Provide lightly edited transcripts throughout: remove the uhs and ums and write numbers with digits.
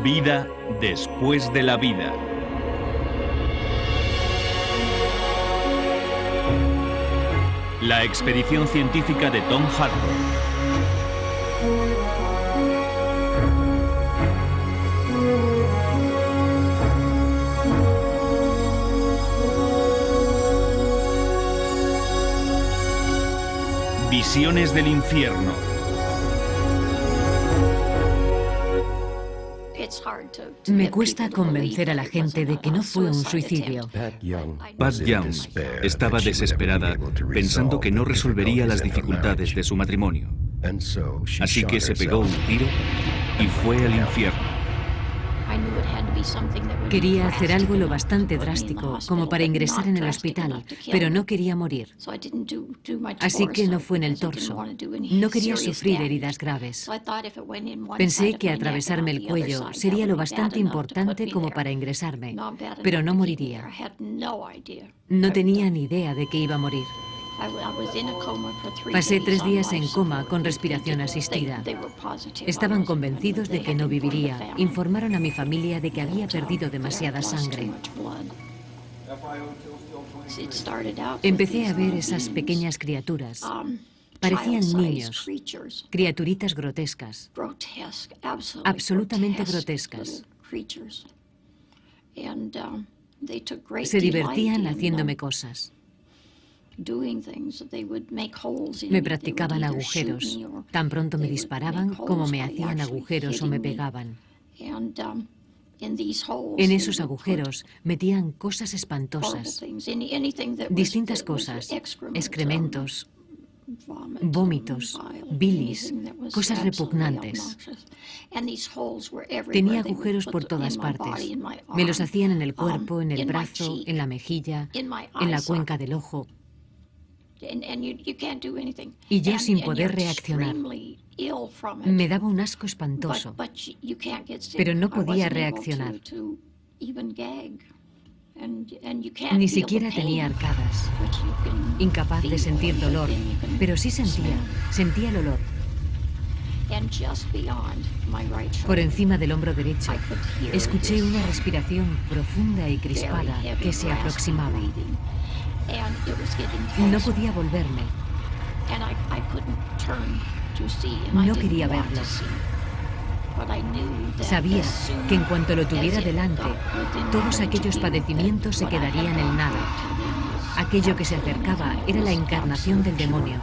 Vida después de la vida. La expedición científica de Tom Harper. Visiones del infierno. Me cuesta convencer a la gente de que no fue un suicidio. Pat Young estaba desesperada, pensando que no resolvería las dificultades de su matrimonio. Así que se pegó un tiro y fue al infierno. Quería hacer algo lo bastante drástico como para ingresar en el hospital, pero no quería morir. Así que no fue en el torso. No quería sufrir heridas graves. Pensé que atravesarme el cuello sería lo bastante importante como para ingresarme, pero no moriría. No tenía ni idea de que iba a morir. Pasé 3 días en coma con respiración asistida. Estaban convencidos de que no viviría. Informaron a mi familia de que había perdido demasiada sangre. Empecé a ver esas pequeñas criaturas. Parecían niños, criaturitas grotescas, absolutamente grotescas. Se divertían haciéndome cosas. Me practicaban agujeros. Tan pronto me disparaban como me hacían agujeros o me pegaban. En esos agujeros metían cosas espantosas, distintas cosas, excrementos, vómitos, bilis, cosas repugnantes. Tenía agujeros por todas partes. Me los hacían en el cuerpo, en el brazo, en la mejilla, en la cuenca del ojo. Y yo sin poder reaccionar. Me daba un asco espantoso, pero no podía reaccionar. Ni siquiera tenía arcadas. Incapaz de sentir dolor, pero sí sentía el olor. Por encima del hombro derecho, escuché una respiración profunda y crispada que se aproximaba. No podía volverme. No quería verlo. Sabía que en cuanto lo tuviera delante, todos aquellos padecimientos se quedarían en nada. Aquello que se acercaba era la encarnación del demonio.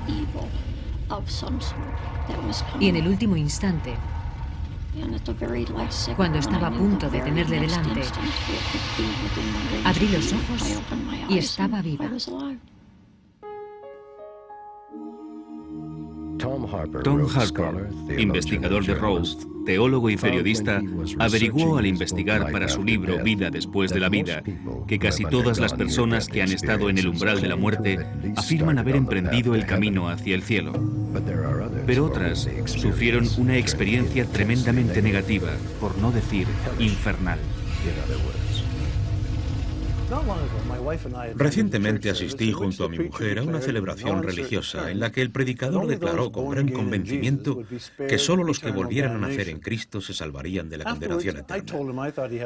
Y en el último instante, cuando estaba a punto de tenerle delante, abrí los ojos y estaba viva. Tom Harper, investigador de Rhodes, teólogo y periodista, averiguó al investigar para su libro Vida después de la vida que casi todas las personas que han estado en el umbral de la muerte afirman haber emprendido el camino hacia el cielo. Pero otras sufrieron una experiencia tremendamente negativa, por no decir infernal. Recientemente asistí junto a mi mujer a una celebración religiosa en la que el predicador declaró con gran convencimiento que solo los que volvieran a nacer en Cristo se salvarían de la condenación eterna.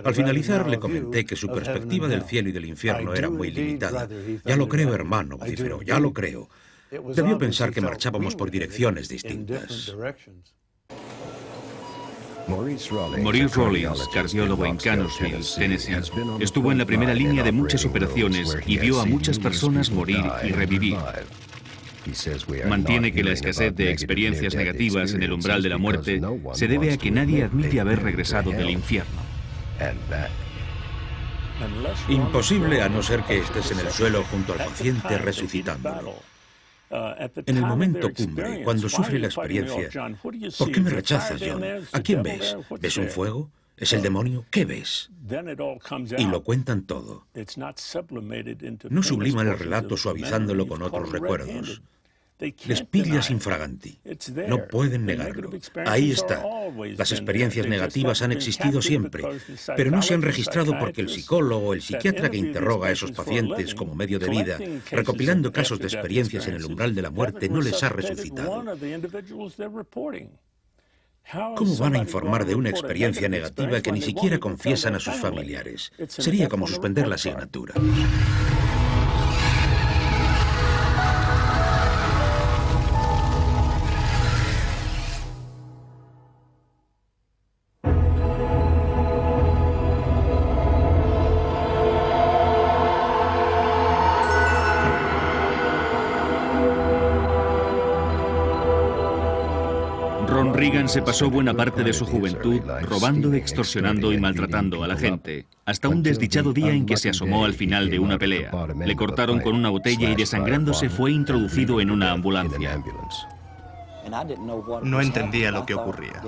Al finalizar le comenté que su perspectiva del cielo y del infierno era muy limitada. Ya lo creo, hermano, vociferó, ya lo creo. Debió pensar que marchábamos por direcciones distintas. Maurice Rollins, cardiólogo en Canorsville, Tennessee, estuvo en la primera línea de muchas operaciones y vio a muchas personas morir y revivir. Mantiene que la escasez de experiencias negativas en el umbral de la muerte se debe a que nadie admite haber regresado del infierno. Imposible a no ser que estés en el suelo junto al paciente resucitándolo. En el momento cumbre, cuando sufre la experiencia, ¿por qué me rechazas, John? ¿A quién ves? ¿Ves un fuego? ¿Es el demonio? ¿Qué ves? Y lo cuentan todo. No subliman el relato suavizándolo con otros recuerdos. Les pillas infraganti. No pueden negarlo. Ahí está. Las experiencias negativas han existido siempre, pero no se han registrado porque el psicólogo o el psiquiatra que interroga a esos pacientes como medio de vida, recopilando casos de experiencias en el umbral de la muerte, no les ha resucitado. ¿Cómo van a informar de una experiencia negativa que ni siquiera confiesan a sus familiares? Sería como suspender la asignatura. Ron Reagan se pasó buena parte de su juventud robando, extorsionando y maltratando a la gente, hasta un desdichado día en que se asomó al final de una pelea. Le cortaron con una botella y desangrándose fue introducido en una ambulancia. No entendía lo que ocurría.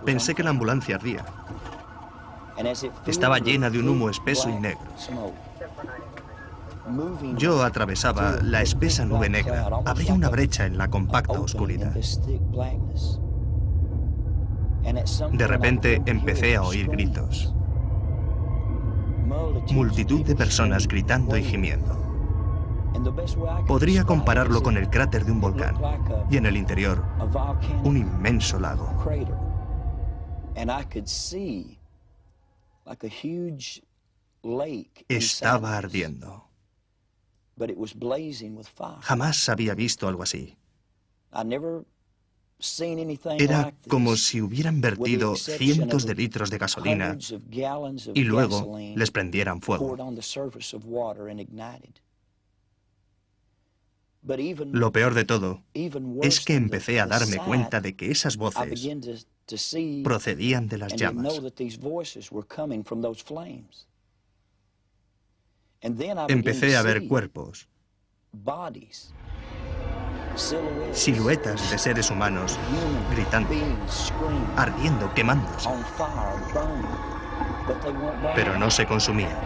Pensé que la ambulancia ardía. Estaba llena de un humo espeso y negro. Yo atravesaba la espesa nube negra. Había una brecha en la compacta oscuridad. De repente empecé a oír gritos. Multitud de personas gritando y gimiendo. Podría compararlo con el cráter de un volcán. Y en el interior, un inmenso lago. Estaba ardiendo. Jamás había visto algo así. Era como si hubieran vertido cientos de litros de gasolina y luego les prendieran fuego. Lo peor de todo es que empecé a darme cuenta de que esas voces procedían de las llamas. Empecé a ver cuerpos, siluetas de seres humanos gritando, ardiendo, quemándose. Pero no se consumían.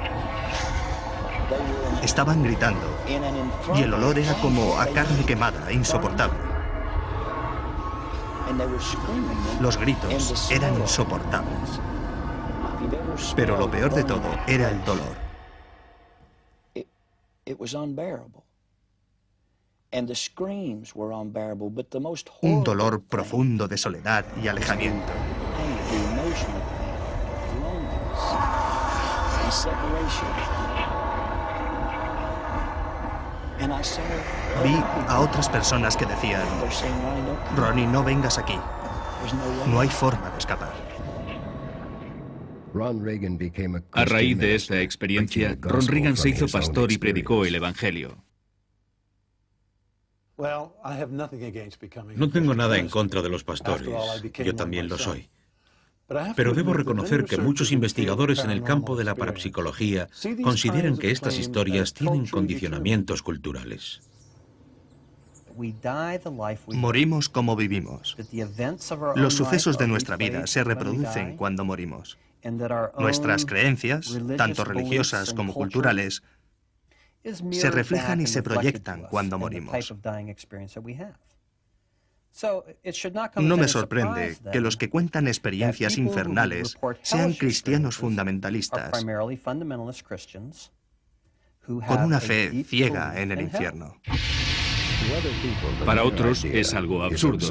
Estaban gritando y el olor era como a carne quemada, insoportable. Los gritos eran insoportables. Pero lo peor de todo era el dolor. Un dolor profundo de soledad y alejamiento. Vi a otras personas que decían: Ronnie, no vengas aquí. No hay forma de escapar. A raíz de esta experiencia, Ron Reagan se hizo pastor y predicó el Evangelio. No tengo nada en contra de los pastores. Yo también lo soy. Pero debo reconocer que muchos investigadores en el campo de la parapsicología consideran que estas historias tienen condicionamientos culturales. Morimos como vivimos. Los sucesos de nuestra vida se reproducen cuando morimos. Nuestras creencias, tanto religiosas como culturales, se reflejan y se proyectan cuando morimos. No me sorprende que los que cuentan experiencias infernales sean cristianos fundamentalistas, con una fe ciega en el infierno. Para otros es algo absurdo.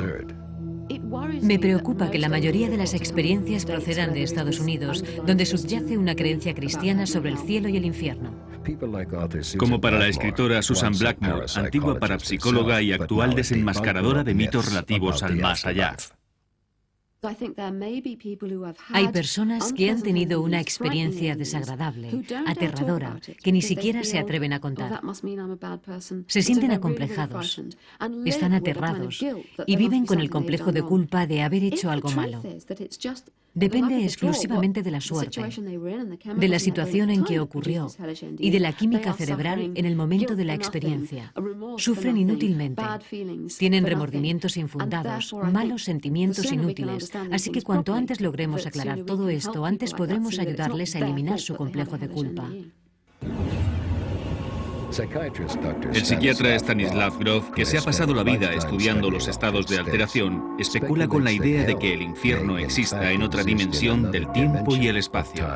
Me preocupa que la mayoría de las experiencias procedan de Estados Unidos, donde subyace una creencia cristiana sobre el cielo y el infierno. Como para la escritora Susan Blackmore, antigua parapsicóloga y actual desenmascaradora de mitos relativos al más allá. Hay personas que han tenido una experiencia desagradable, aterradora, que ni siquiera se atreven a contar. Se sienten acomplejados, están aterrados y viven con el complejo de culpa de haber hecho algo malo. Depende exclusivamente de la suerte, de la situación en que ocurrió y de la química cerebral en el momento de la experiencia. Sufren inútilmente, tienen remordimientos infundados, malos sentimientos inútiles, así que cuanto antes logremos aclarar todo esto, antes podremos ayudarles a eliminar su complejo de culpa. El psiquiatra Stanislav Grof, que se ha pasado la vida estudiando los estados de alteración, especula con la idea de que el infierno exista en otra dimensión del tiempo y el espacio.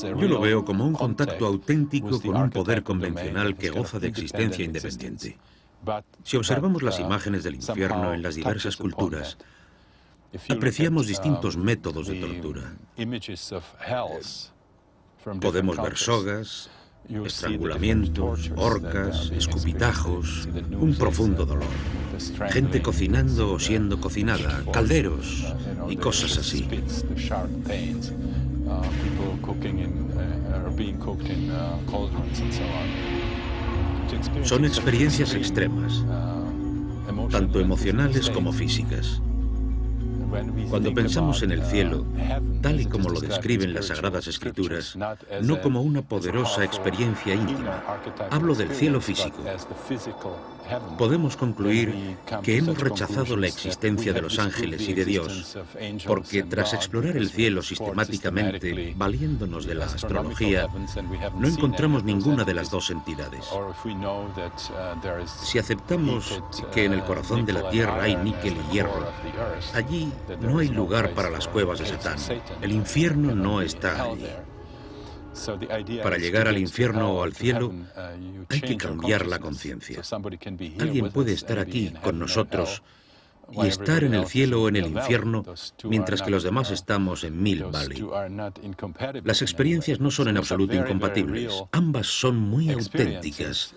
Yo lo veo como un contacto auténtico con un poder convencional que goza de existencia independiente. Si observamos las imágenes del infierno en las diversas culturas, apreciamos distintos métodos de tortura. Podemos ver sogas, estrangulamientos, horcas, escupitajos, un profundo dolor, gente cocinando o siendo cocinada, calderos y cosas así. Son experiencias extremas, tanto emocionales como físicas. Cuando pensamos en el cielo, tal y como lo describen las Sagradas Escrituras, no como una poderosa experiencia íntima, hablo del cielo físico. Podemos concluir que hemos rechazado la existencia de los ángeles y de Dios, porque tras explorar el cielo sistemáticamente, valiéndonos de la astrología, no encontramos ninguna de las dos entidades. Si aceptamos que en el corazón de la Tierra hay níquel y hierro, allí no hay lugar para las cuevas de Satán. El infierno no está allí. Para llegar al infierno o al cielo, hay que cambiar la conciencia. Alguien puede estar aquí con nosotros y estar en el cielo o en el infierno, mientras que los demás estamos en Mill Valley. Las experiencias no son en absoluto incompatibles. Ambas son muy auténticas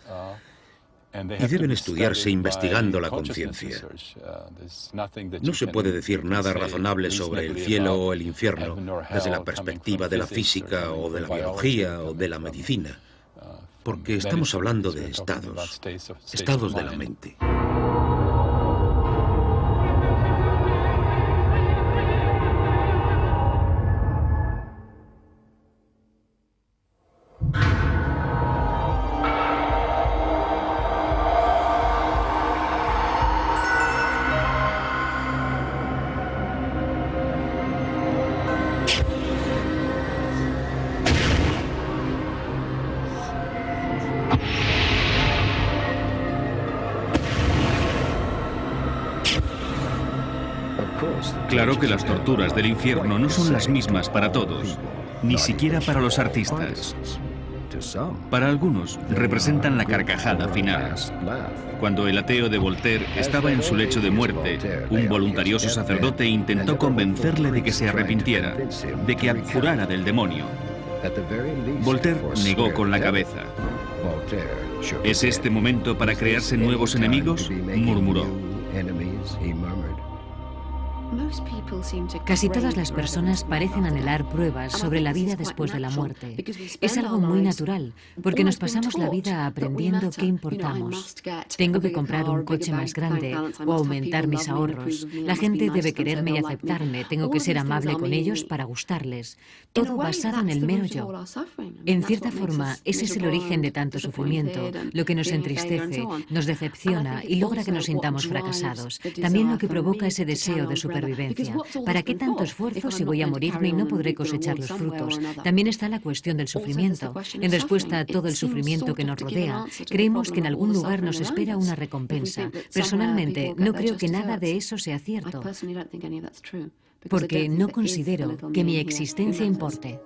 y deben estudiarse investigando la conciencia. No se puede decir nada razonable sobre el cielo o el infierno desde la perspectiva de la física o de la biología o de la medicina, porque estamos hablando de estados de la mente. Claro que las torturas del infierno no son las mismas para todos, ni siquiera para los artistas. Para algunos, representan la carcajada final. Cuando el ateo de Voltaire estaba en su lecho de muerte, un voluntarioso sacerdote intentó convencerle de que se arrepintiera, de que abjurara del demonio. Voltaire negó con la cabeza. ¿Es este momento para crearse nuevos enemigos?, murmuró. Casi todas las personas parecen anhelar pruebas sobre la vida después de la muerte. Es algo muy natural, porque nos pasamos la vida aprendiendo qué importamos. Tengo que comprar un coche más grande o aumentar mis ahorros. La gente debe quererme y aceptarme. Tengo que ser amable con ellos para gustarles. Todo basado en el mero yo. En cierta forma, ese es el origen de tanto sufrimiento, lo que nos entristece, nos decepciona y logra que nos sintamos fracasados. También lo que provoca ese deseo de supervivencia. ¿Para qué tanto esfuerzo si voy a morirme y no podré cosechar los frutos? También está la cuestión del sufrimiento. En respuesta a todo el sufrimiento que nos rodea, creemos que en algún lugar nos espera una recompensa. Personalmente, no creo que nada de eso sea cierto, porque no considero que mi existencia importe.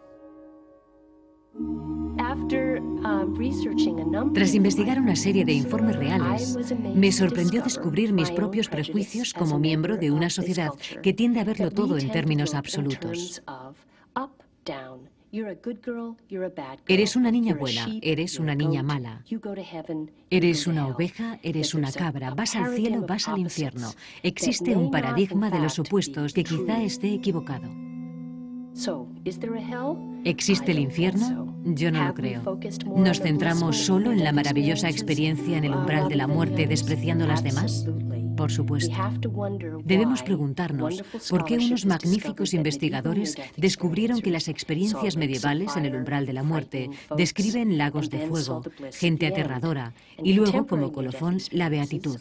Tras investigar una serie de informes reales, me sorprendió descubrir mis propios prejuicios como miembro de una sociedad que tiende a verlo todo en términos absolutos. Eres una niña buena, eres una niña mala. Eres una oveja, eres una cabra, vas al cielo, vas al infierno. Existe un paradigma de los opuestos que quizá esté equivocado. ¿Existe el infierno? Yo no lo creo. ¿Nos centramos solo en la maravillosa experiencia en el umbral de la muerte, despreciando las demás? Por supuesto. Debemos preguntarnos por qué unos magníficos investigadores descubrieron que las experiencias medievales en el umbral de la muerte describen lagos de fuego, gente aterradora y luego, como colofón, la beatitud.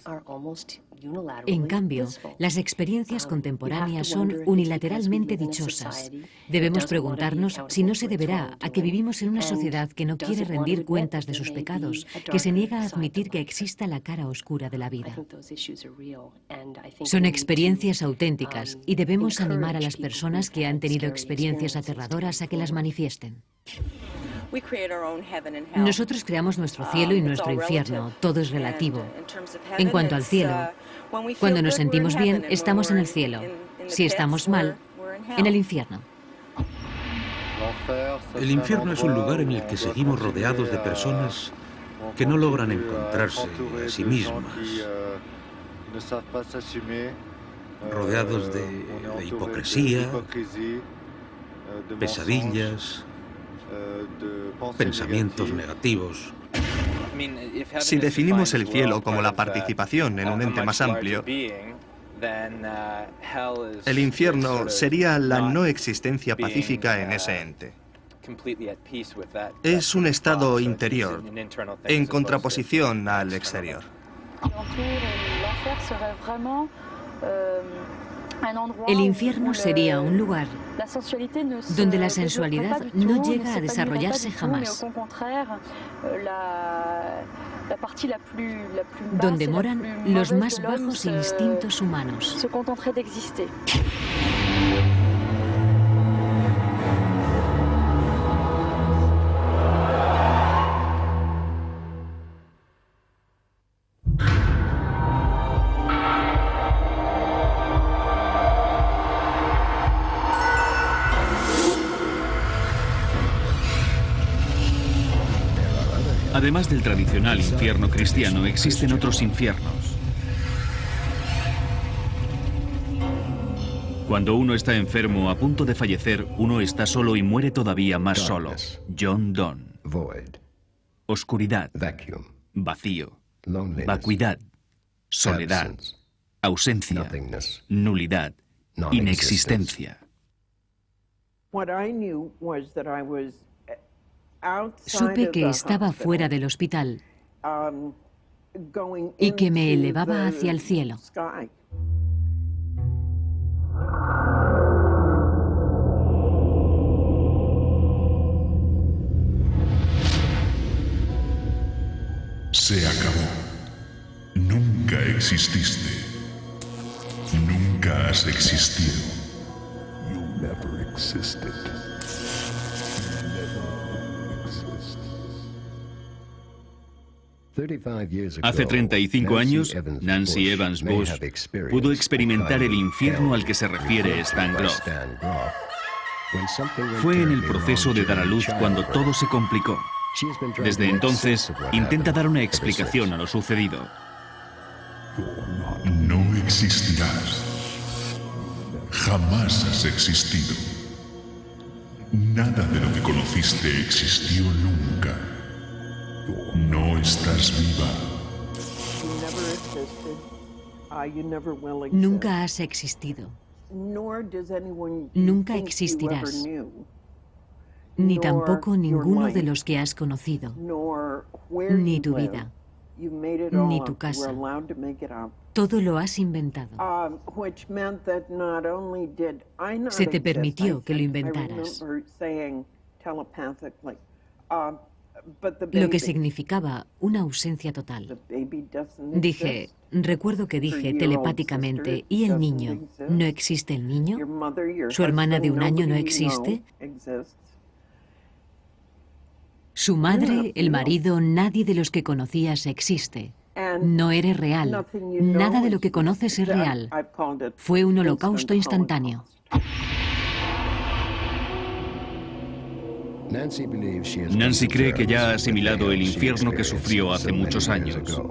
En cambio, las experiencias contemporáneas son unilateralmente dichosas. Debemos preguntarnos si no se deberá a que vivimos en una sociedad que no quiere rendir cuentas de sus pecados, que se niega a admitir que exista la cara oscura de la vida. Son experiencias auténticas y debemos animar a las personas que han tenido experiencias aterradoras a que las manifiesten. Nosotros creamos nuestro cielo y nuestro infierno, todo es relativo. En cuanto al cielo, cuando nos sentimos bien, estamos en el cielo. Si estamos mal, en el infierno. El infierno es un lugar en el que seguimos rodeados de personas que no logran encontrarse a sí mismas, rodeados de hipocresía, pesadillas, pensamientos negativos. Si definimos el cielo como la participación en un ente más amplio, el infierno sería la no existencia pacífica en ese ente. Es un estado interior, en contraposición al exterior. El infierno sería un lugar donde la sensualidad no llega a desarrollarse jamás, donde moran los más bajos instintos humanos. Además del tradicional infierno cristiano, existen otros infiernos. Cuando uno está enfermo o a punto de fallecer, uno está solo y muere todavía más solo. John Donne. Oscuridad, vacío, vacuidad, soledad, ausencia, nulidad, inexistencia. Supe que estaba fuera del hospital y que me elevaba hacia el cielo. Se acabó. Nunca exististe. Nunca has existido. You never existed. Hace 35 años, Nancy Evans Bush pudo experimentar el infierno al que se refiere Stan Grof. Fue en el proceso de dar a luz cuando todo se complicó. Desde entonces, intenta dar una explicación a lo sucedido. No existirás. Jamás has existido. Nada de lo que conociste existió nunca. No estás viva. Nunca has existido. Nunca existirás. Ni tampoco ninguno de los que has conocido. Ni tu vida. Ni tu casa. Todo lo has inventado. Se te permitió que lo inventaras. Lo que significaba una ausencia total. Recuerdo que dije telepáticamente, ¿y el niño? ¿No existe el niño? ¿Su hermana de 1 año no existe? Su madre, el marido, nadie de los que conocías existe. No eres real. Nada de lo que conoces es real. Fue un holocausto instantáneo. Nancy cree que ya ha asimilado el infierno que sufrió hace muchos años.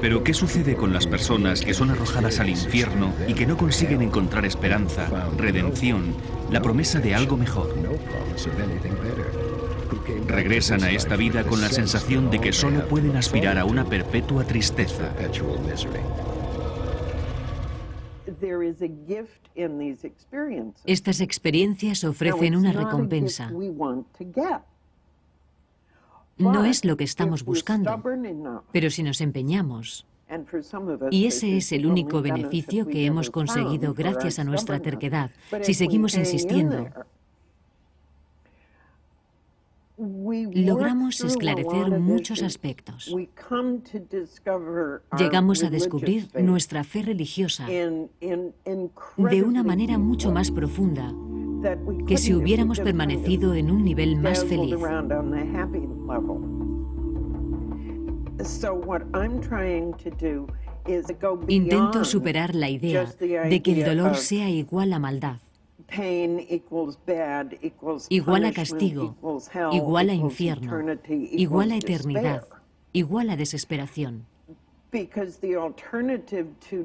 Pero ¿qué sucede con las personas que son arrojadas al infierno y que no consiguen encontrar esperanza, redención, la promesa de algo mejor? Regresan a esta vida con la sensación de que solo pueden aspirar a una perpetua tristeza. Estas experiencias ofrecen una recompensa. No es lo que estamos buscando, pero si nos empeñamos, y ese es el único beneficio que hemos conseguido gracias a nuestra terquedad, si seguimos insistiendo, logramos esclarecer muchos aspectos. Llegamos a descubrir nuestra fe religiosa de una manera mucho más profunda que si hubiéramos permanecido en un nivel más feliz. Intento superar la idea de que el dolor sea igual a maldad, igual a castigo, igual a infierno, igual a eternidad, igual a desesperación.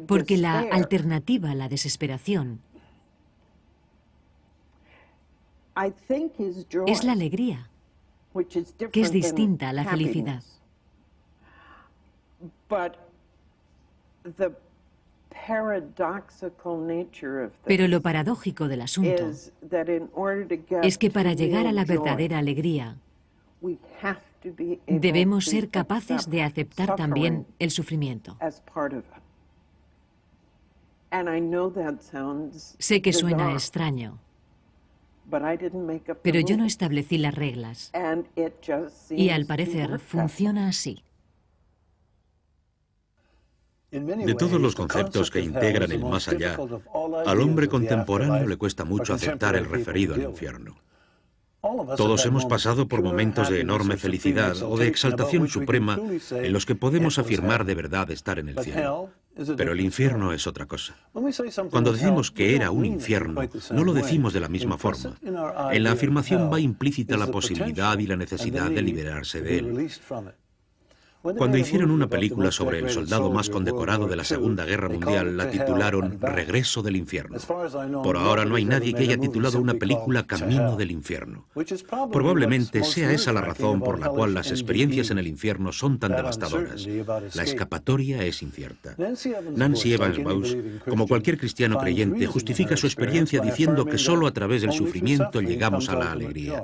Porque la alternativa a la desesperación es la alegría, que es distinta a la felicidad. Pero lo paradójico del asunto es que para llegar a la verdadera alegría debemos ser capaces de aceptar también el sufrimiento. Sé que suena extraño, pero yo no establecí las reglas y al parecer funciona así. De todos los conceptos que integran el más allá, al hombre contemporáneo le cuesta mucho aceptar el referido al infierno. Todos hemos pasado por momentos de enorme felicidad o de exaltación suprema en los que podemos afirmar de verdad estar en el cielo. Pero el infierno es otra cosa. Cuando decimos que era un infierno, no lo decimos de la misma forma. En la afirmación va implícita la posibilidad y la necesidad de liberarse de él. Cuando hicieron una película sobre el soldado más condecorado de la Segunda Guerra Mundial, la titularon Regreso del Infierno. Por ahora no hay nadie que haya titulado una película Camino del Infierno. Probablemente sea esa la razón por la cual las experiencias en el infierno son tan devastadoras. La escapatoria es incierta. Nancy Evans Bowes, como cualquier cristiano creyente, justifica su experiencia diciendo que solo a través del sufrimiento llegamos a la alegría.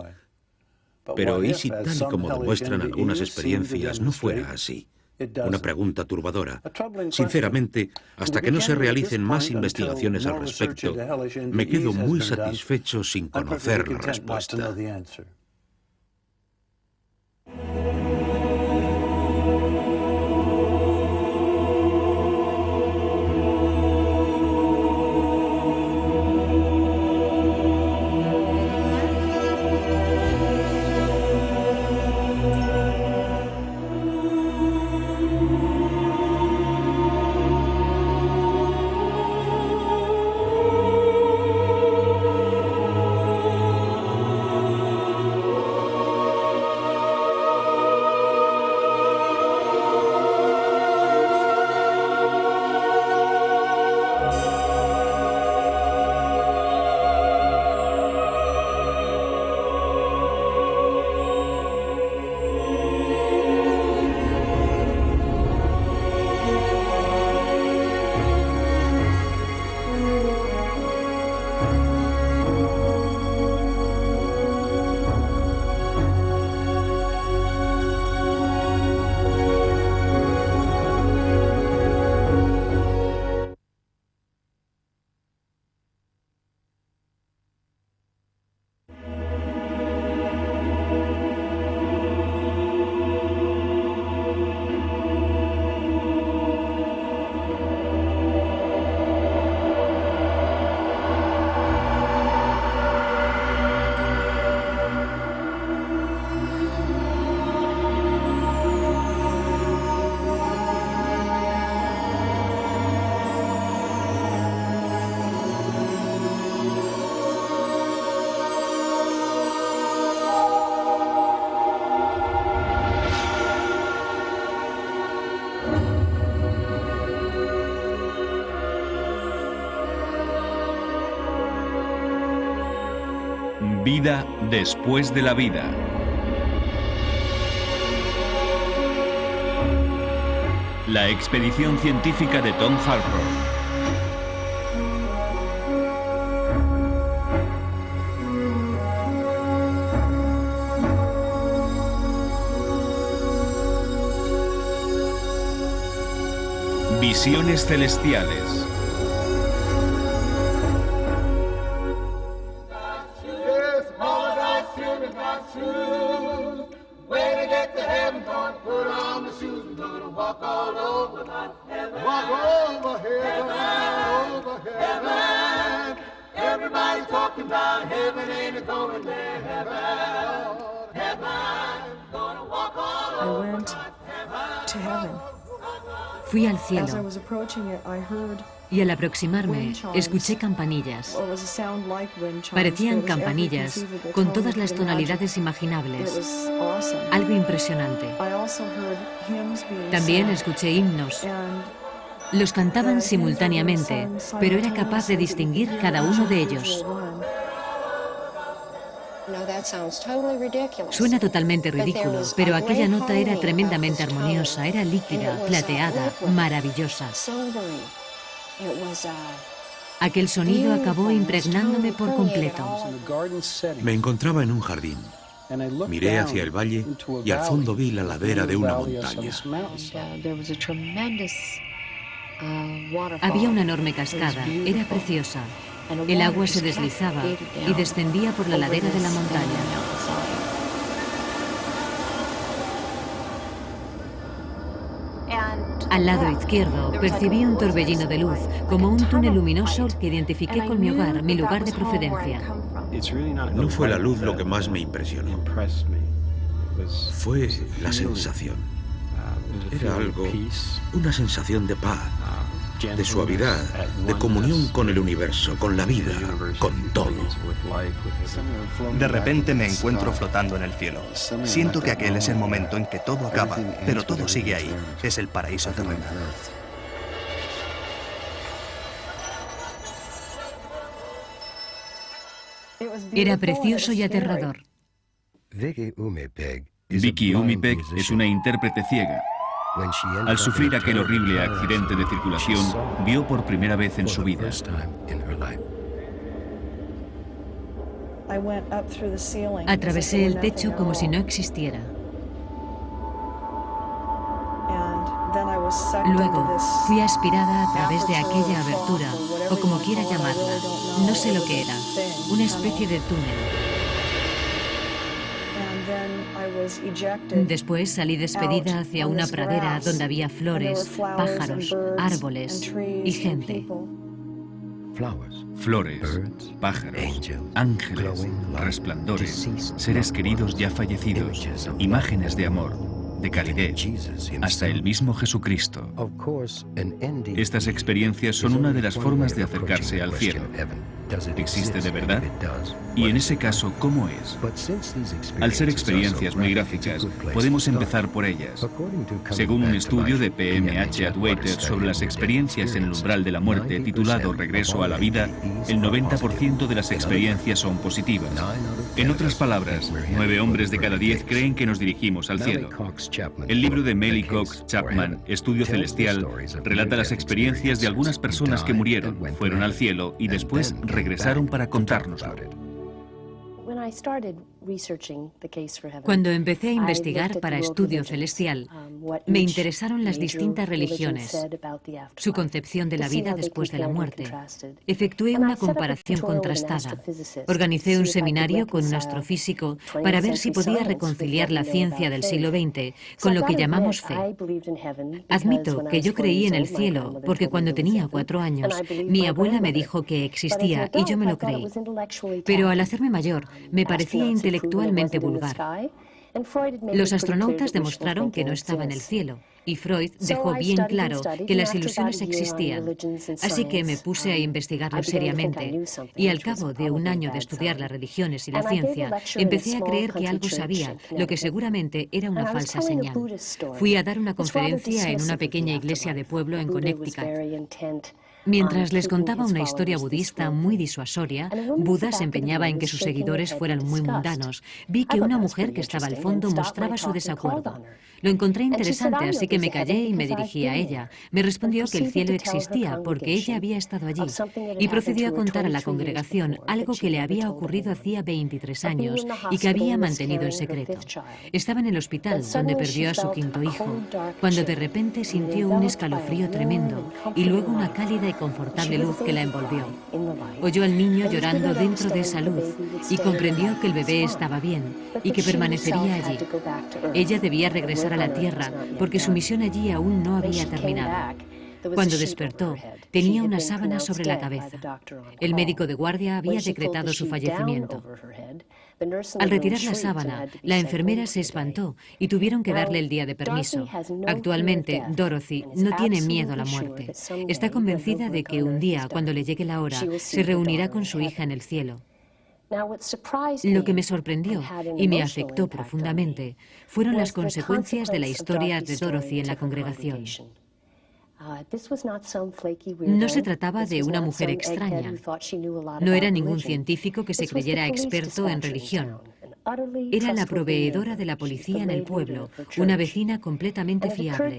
Pero ¿y si tal y como demuestran algunas experiencias no fuera así? Una pregunta turbadora. Sinceramente, hasta que no se realicen más investigaciones al respecto, me quedo muy satisfecho sin conocer la respuesta. Vida después de la vida. La expedición científica de Tom Harper. Visiones celestiales. Everybody talking about heaven. Fui al cielo y al aproximarme escuché campanillas. Parecían campanillas con todas las tonalidades imaginables. Algo impresionante. También escuché himnos. Los cantaban simultáneamente, pero era capaz de distinguir cada uno de ellos. Suena totalmente ridículo, pero aquella nota era tremendamente armoniosa, era líquida, plateada, maravillosa. Aquel sonido acabó impregnándome por completo. Me encontraba en un jardín. Miré hacia el valle y al fondo vi la ladera de una montaña. Había una enorme cascada, era preciosa. El agua se deslizaba y descendía por la ladera de la montaña. Al lado izquierdo percibí un torbellino de luz, como un túnel luminoso que identifiqué con mi hogar, mi lugar de procedencia. No fue la luz lo que más me impresionó. Fue la sensación. Era algo, una sensación de paz, de suavidad, de comunión con el universo, con la vida, con todo. De repente me encuentro flotando en el cielo. Siento que aquel es el momento en que todo acaba, pero todo sigue ahí. Es el paraíso terrenal. Era precioso y aterrador. Vicky Umipeg es una intérprete ciega. Al sufrir aquel horrible accidente de circulación, vio por primera vez en su vida. Atravesé el techo como si no existiera. Luego fui aspirada a través de aquella abertura, o como quiera llamarla. No sé lo que era. Una especie de túnel. Después salí despedida hacia una pradera donde había flores, pájaros, árboles y gente. Flores, pájaros, ángeles, resplandores, seres queridos ya fallecidos, imágenes de amor, de calidez, hasta el mismo Jesucristo. Estas experiencias son una de las formas de acercarse al cielo. ¿Existe de verdad? Y en ese caso, ¿cómo es? Al ser experiencias muy gráficas, podemos empezar por ellas. Según un estudio de PMH Atwater sobre las experiencias en el umbral de la muerte, titulado Regreso a la vida, el 90% de las experiencias son positivas. En otras palabras, 9 hombres de cada 10 creen que nos dirigimos al cielo. El libro de Melly Cox Chapman, Estudio Celestial, relata las experiencias de algunas personas que murieron, fueron al cielo y después regresaron para contárnoslo. Cuando empecé a investigar para Estudio Celestial, me interesaron las distintas religiones, su concepción de la vida después de la muerte. Efectué una comparación contrastada. Organicé un seminario con un astrofísico para ver si podía reconciliar la ciencia del siglo XX con lo que llamamos fe. Admito que yo creí en el cielo porque cuando tenía 4 años, mi abuela me dijo que existía y yo me lo creí. Pero al hacerme mayor, me parecía intelectualmente vulgar. Los astronautas demostraron que no estaba en el cielo, y Freud dejó bien claro que las ilusiones existían. Así que me puse a investigarlo seriamente, y al cabo de un año de estudiar las religiones y la ciencia, empecé a creer que algo sabía, lo que seguramente era una falsa señal. Fui a dar una conferencia en una pequeña iglesia de pueblo en Connecticut. Mientras les contaba una historia budista muy disuasoria, Buda se empeñaba en que sus seguidores fueran muy mundanos. Vi que una mujer que estaba al fondo mostraba su desacuerdo. Lo encontré interesante, así que me callé y me dirigí a ella. Me respondió que el cielo existía porque ella había estado allí y procedió a contar a la congregación algo que le había ocurrido hacía 23 años y que había mantenido en secreto. Estaba en el hospital donde perdió a su 5º hijo, cuando de repente sintió un escalofrío tremendo y luego una cálida y confortable luz que la envolvió. Oyó al niño llorando dentro de esa luz y comprendió que el bebé estaba bien y que permanecería allí. Ella debía regresar a la Tierra porque su misión allí aún no había terminado. Cuando despertó, tenía una sábana sobre la cabeza. El médico de guardia había decretado su fallecimiento. Al retirar la sábana, la enfermera se espantó y tuvieron que darle el día de permiso. Actualmente, Dorothy no tiene miedo a la muerte. Está convencida de que un día, cuando le llegue la hora, se reunirá con su hija en el cielo. Lo que me sorprendió y me afectó profundamente fueron las consecuencias de la historia de Dorothy en la congregación. No se trataba de una mujer extraña. No era ningún científico que se creyera experto en religión. Era la proveedora de la policía en el pueblo, una vecina completamente fiable.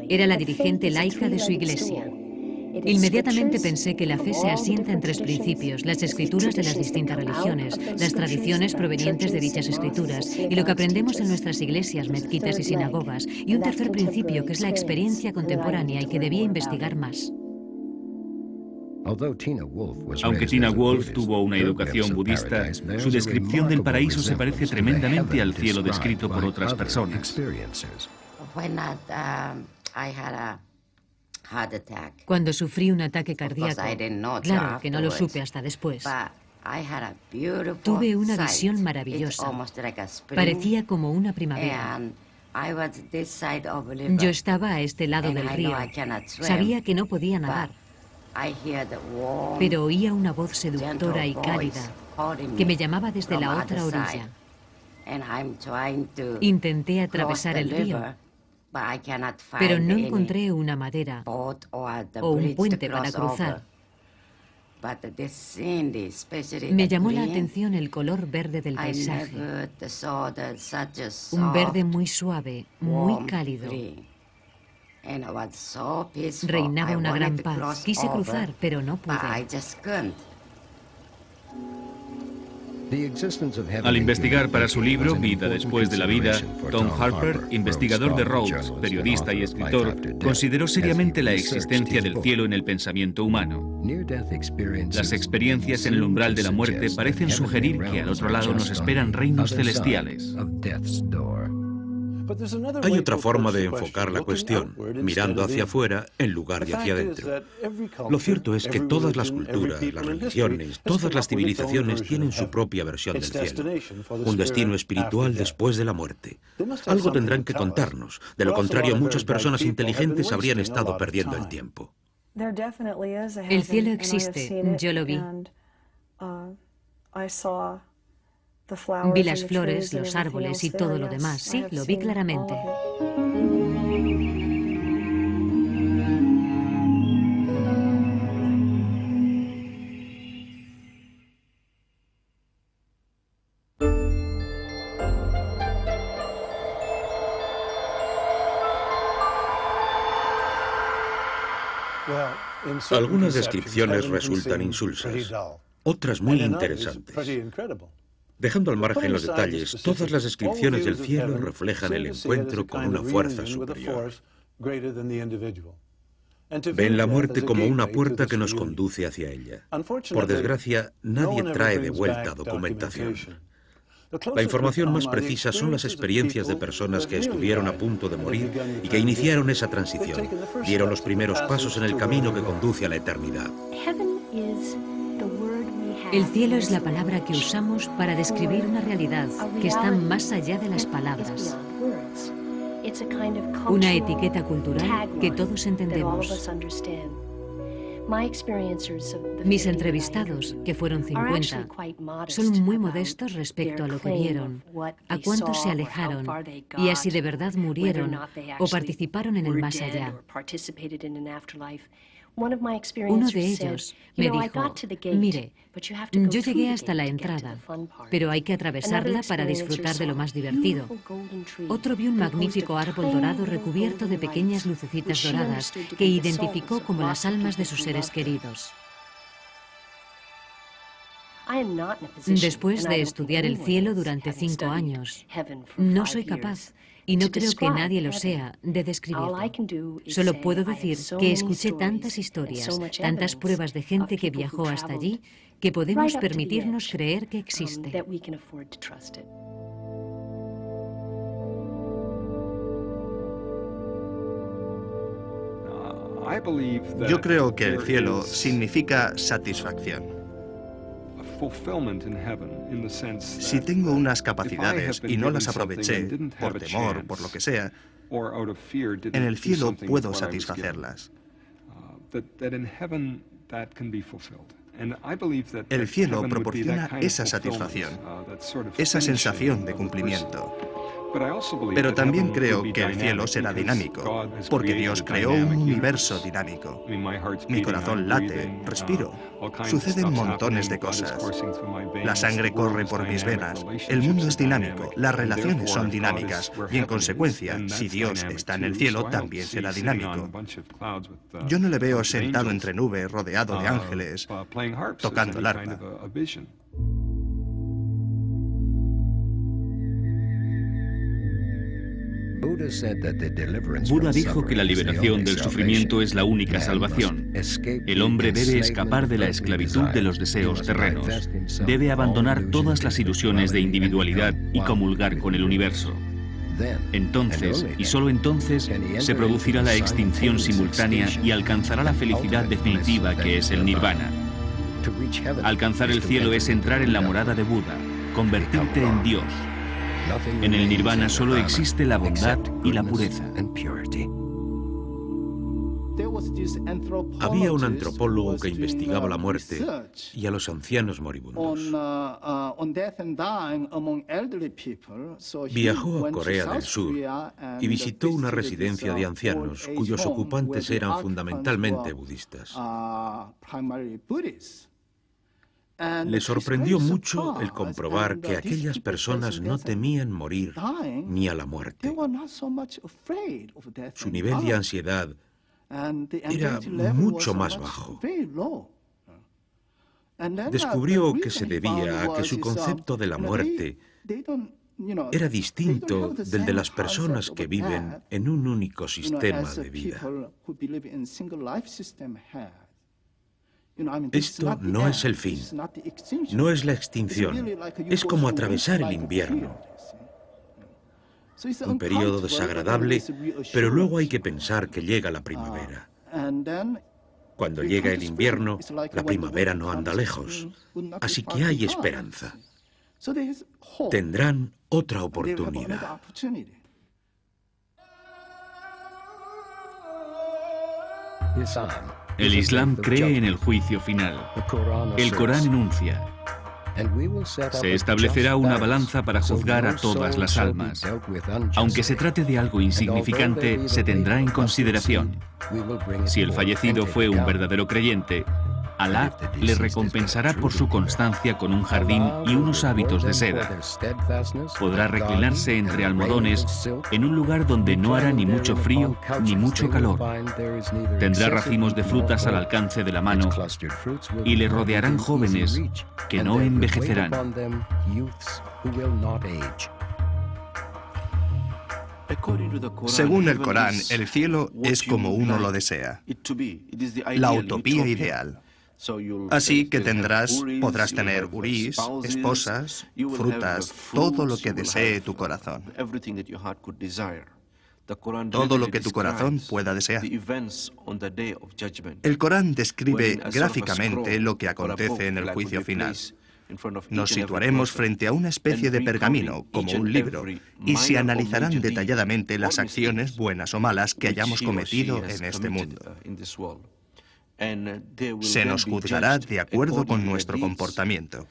Era la dirigente laica de su iglesia. Inmediatamente pensé que la fe se asienta en tres principios: las escrituras de las distintas religiones, las tradiciones provenientes de dichas escrituras y lo que aprendemos en nuestras iglesias, mezquitas y sinagogas, y un tercer principio que es la experiencia contemporánea y que debía investigar más. Aunque Tina Wolf tuvo una educación budista, su descripción del paraíso se parece tremendamente al cielo descrito por otras personas. Cuando sufrí un ataque cardíaco, claro que no lo supe hasta después, tuve una visión maravillosa. Parecía como una primavera. Yo estaba a este lado del río. Sabía que no podía nadar, pero oía una voz seductora y cálida que me llamaba desde la otra orilla. Intenté atravesar el río, pero no encontré una madera o un puente para cruzar. Me llamó la atención el color verde del paisaje. Un verde muy suave, muy cálido. Reinaba una gran paz. Quise cruzar, pero no pude. Al investigar para su libro Vida después de la vida, Tom Harper, investigador de Rhodes, periodista y escritor, consideró seriamente la existencia del cielo en el pensamiento humano. Las experiencias en el umbral de la muerte parecen sugerir que al otro lado nos esperan reinos celestiales. Hay otra forma de enfocar la cuestión, mirando hacia afuera en lugar de hacia adentro. Lo cierto es que todas las culturas, las religiones, todas las civilizaciones tienen su propia versión del cielo, un destino espiritual después de la muerte. Algo tendrán que contarnos, de lo contrario muchas personas inteligentes habrían estado perdiendo el tiempo. El cielo existe, yo lo vi. Vi las flores, los árboles y todo lo demás. Sí, lo vi claramente. Algunas descripciones resultan insulsas, otras muy interesantes. Dejando al margen los detalles, todas las descripciones del cielo reflejan el encuentro con una fuerza superior. Ven la muerte como una puerta que nos conduce hacia ella. Por desgracia, nadie trae de vuelta documentación. La información más precisa son las experiencias de personas que estuvieron a punto de morir y que iniciaron esa transición, dieron los primeros pasos en el camino que conduce a la eternidad. El cielo es la palabra que usamos para describir una realidad que está más allá de las palabras. Una etiqueta cultural que todos entendemos. Mis entrevistados, que fueron 50, son muy modestos respecto a lo que vieron, a cuántos se alejaron y a si de verdad murieron o participaron en el más allá. Uno de ellos me dijo: mire, yo llegué hasta la entrada, pero hay que atravesarla para disfrutar de lo más divertido. Otro vio un magnífico árbol dorado recubierto de pequeñas lucecitas doradas que identificó como las almas de sus seres queridos. Después de estudiar el cielo durante 5 años, no soy capaz, y no creo que nadie lo sea, de describirlo. Solo puedo decir que escuché tantas historias, tantas pruebas de gente que viajó hasta allí, que podemos permitirnos creer que existe. Yo creo que el cielo significa satisfacción. Si tengo unas capacidades y no las aproveché, por temor, por lo que sea, en el cielo puedo satisfacerlas. El cielo proporciona esa satisfacción, esa sensación de cumplimiento. Pero también creo que el cielo será dinámico, porque Dios creó un universo dinámico. Mi corazón late, respiro, suceden montones de cosas. La sangre corre por mis venas, el mundo es dinámico, las relaciones son dinámicas, y en consecuencia, si Dios está en el cielo, también será dinámico. Yo no le veo sentado entre nubes, rodeado de ángeles, tocando el arpa. Buda dijo que la liberación del sufrimiento es la única salvación. El hombre debe escapar de la esclavitud de los deseos terrenos. Debe abandonar todas las ilusiones de individualidad y comulgar con el universo. Entonces, y solo entonces, se producirá la extinción simultánea y alcanzará la felicidad definitiva que es el nirvana. Alcanzar el cielo es entrar en la morada de Buda, convertirte en Dios. En el nirvana solo existe la bondad y la pureza. Había un antropólogo que investigaba la muerte y a los ancianos moribundos. Viajó a Corea del Sur y visitó una residencia de ancianos cuyos ocupantes eran fundamentalmente budistas. Le sorprendió mucho el comprobar que aquellas personas no temían morir ni a la muerte. Su nivel de ansiedad era mucho más bajo. Descubrió que se debía a que su concepto de la muerte era distinto del de las personas que viven en un único sistema de vida. Esto no es el fin, no es la extinción, es como atravesar el invierno. Un periodo desagradable, pero luego hay que pensar que llega la primavera. Cuando llega el invierno, la primavera no anda lejos, así que hay esperanza. Tendrán otra oportunidad. El Islam cree en el juicio final. El Corán enuncia: se establecerá una balanza para juzgar a todas las almas. Aunque se trate de algo insignificante, se tendrá en consideración. Si el fallecido fue un verdadero creyente, Alá le recompensará por su constancia con un jardín y unos hábitos de seda. Podrá reclinarse entre almohadones en un lugar donde no hará ni mucho frío ni mucho calor. Tendrá racimos de frutas al alcance de la mano y le rodearán jóvenes que no envejecerán. Según el Corán, el cielo es como uno lo desea, la utopía ideal. Así que podrás tener urís, esposas, frutas, todo lo que desee tu corazón. Todo lo que tu corazón pueda desear. El Corán describe gráficamente lo que acontece en el juicio final. Nos situaremos frente a una especie de pergamino, como un libro, y se analizarán detalladamente las acciones, buenas o malas, que hayamos cometido en este mundo. Se nos juzgará de acuerdo con nuestro comportamiento.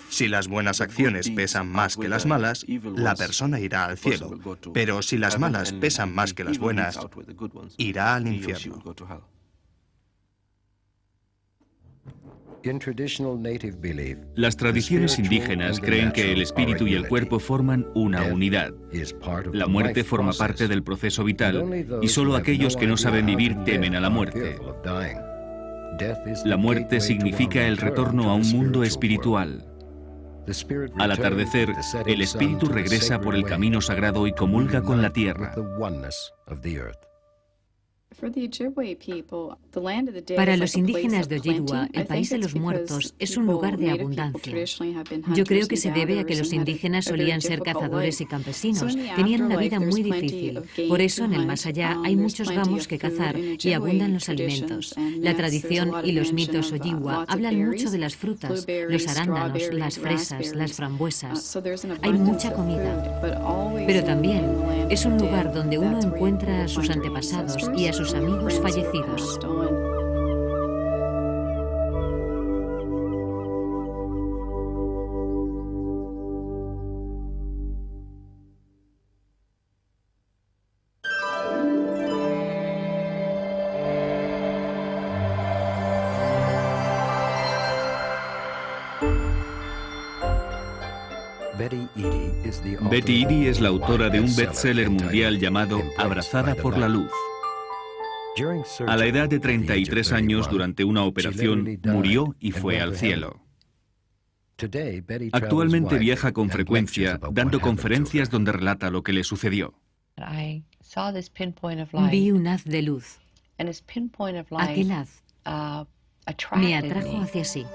Si las buenas acciones pesan más que las malas, la persona irá al cielo. Pero si las malas pesan más que las buenas, irá al infierno. Las tradiciones indígenas creen que el espíritu y el cuerpo forman una unidad. La muerte forma parte del proceso vital y solo aquellos que no saben vivir temen a la muerte. La muerte significa el retorno a un mundo espiritual. Al atardecer, el espíritu regresa por el camino sagrado y comulga con la tierra. Para los indígenas de Ojibwa, el país de los muertos es un lugar de abundancia. Yo creo que se debe a que los indígenas solían ser cazadores y campesinos, tenían una vida muy difícil. Por eso, en el más allá, hay muchos gamos que cazar y abundan los alimentos. La tradición y los mitos Ojibwa hablan mucho de las frutas, los arándanos, las fresas, las frambuesas. Hay mucha comida, pero también es un lugar donde uno encuentra a sus antepasados y a sus amigos fallecidos. Betty Eadie es la autora de un bestseller mundial llamado Abrazada por la Luz. A la edad de 33 años, durante una operación, murió y fue al cielo. Actualmente viaja con frecuencia, dando conferencias donde relata lo que le sucedió. Vi un haz de luz. Aquel haz me atrajo hacia sí.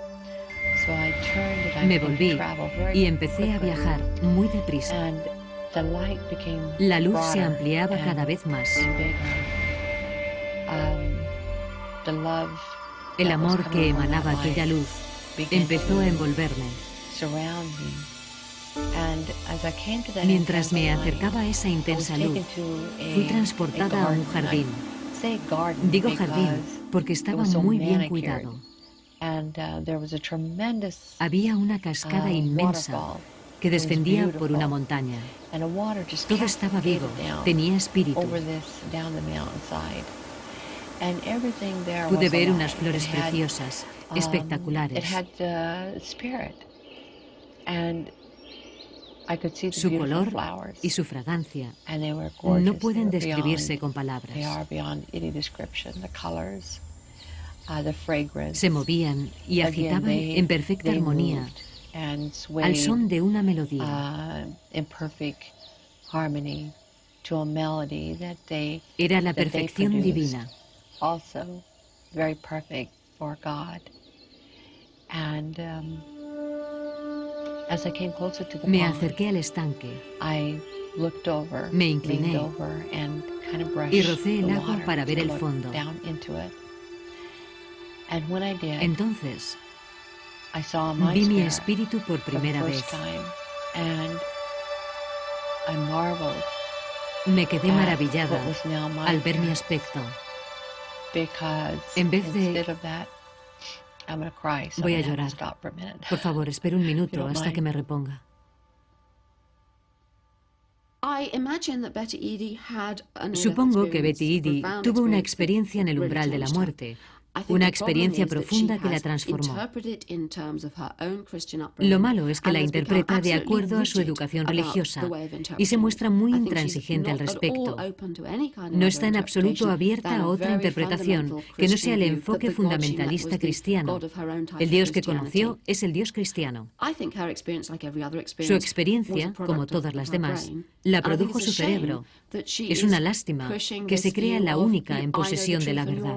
Me volví y empecé a viajar muy deprisa. La luz se ampliaba cada vez más. El amor que emanaba aquella luz empezó a envolverme. Mientras me acercaba a esa intensa luz, fui transportada a un jardín. Digo jardín porque estaba muy bien cuidado. Había una cascada inmensa que descendía por una montaña. Todo estaba vivo, tenía espíritu. Pude ver unas flores preciosas, espectaculares. Su color y su fragancia no pueden describirse con palabras. Se movían y agitaban en perfecta armonía, al son de una melodía. Era la perfección divina. Me acerqué al estanque, me incliné y rocé el agua para ver el fondo. Entonces, vi mi espíritu por primera vez. Me quedé maravillada al ver mi aspecto. En vez de... Voy a llorar. Por favor, espera un minuto hasta que me reponga. Supongo que Betty Eadie tuvo una experiencia en el umbral de la muerte, una experiencia profunda que la transformó. Lo malo es que la interpreta de acuerdo a su educación religiosa y se muestra muy intransigente al respecto. No está en absoluto abierta a otra interpretación que no sea el enfoque fundamentalista cristiano. El Dios que conoció es el Dios cristiano. Su experiencia, como todas las demás, la produjo su cerebro. Es una lástima que se crea la única en posesión de la verdad.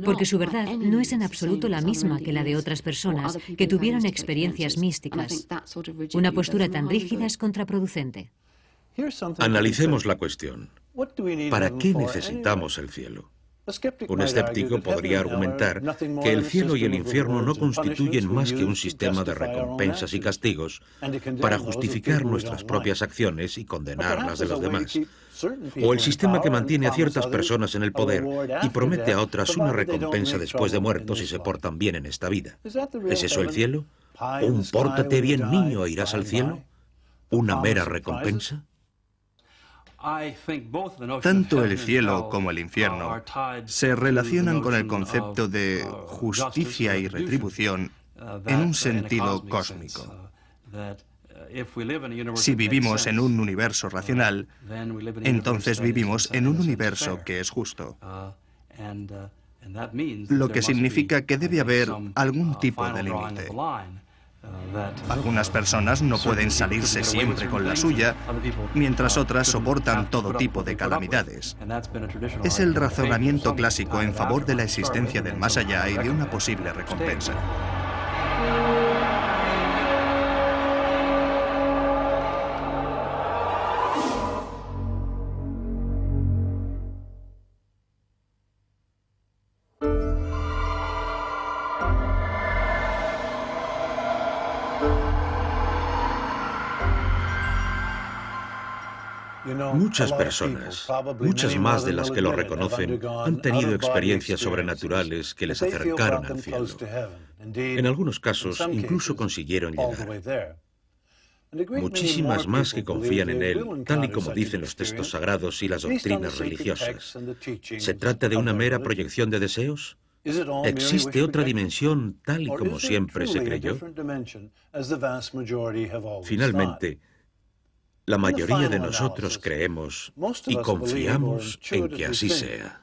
Porque su verdad no es en absoluto la misma que la de otras personas que tuvieron experiencias místicas. Una postura tan rígida es contraproducente. Analicemos la cuestión. ¿Para qué necesitamos el cielo? Un escéptico podría argumentar que el cielo y el infierno no constituyen más que un sistema de recompensas y castigos para justificar nuestras propias acciones y condenar las de los demás. O el sistema que mantiene a ciertas personas en el poder y promete a otras una recompensa después de muertos si se portan bien en esta vida. ¿Es eso el cielo? ¿Un pórtate bien, niño, e irás al cielo? ¿Una mera recompensa? Tanto el cielo como el infierno se relacionan con el concepto de justicia y retribución en un sentido cósmico. Si vivimos en un universo racional, entonces vivimos en un universo que es justo. Lo que significa que debe haber algún tipo de límite. Algunas personas no pueden salirse siempre con la suya, mientras otras soportan todo tipo de calamidades. Es el razonamiento clásico en favor de la existencia del más allá y de una posible recompensa. Muchas personas, muchas más de las que lo reconocen, han tenido experiencias sobrenaturales que les acercaron al cielo. En algunos casos, incluso consiguieron llegar. Muchísimas más que confían en él, tal y como dicen los textos sagrados y las doctrinas religiosas. ¿Se trata de una mera proyección de deseos? ¿Existe otra dimensión tal y como siempre se creyó? Finalmente, la mayoría de nosotros creemos y confiamos en que así sea.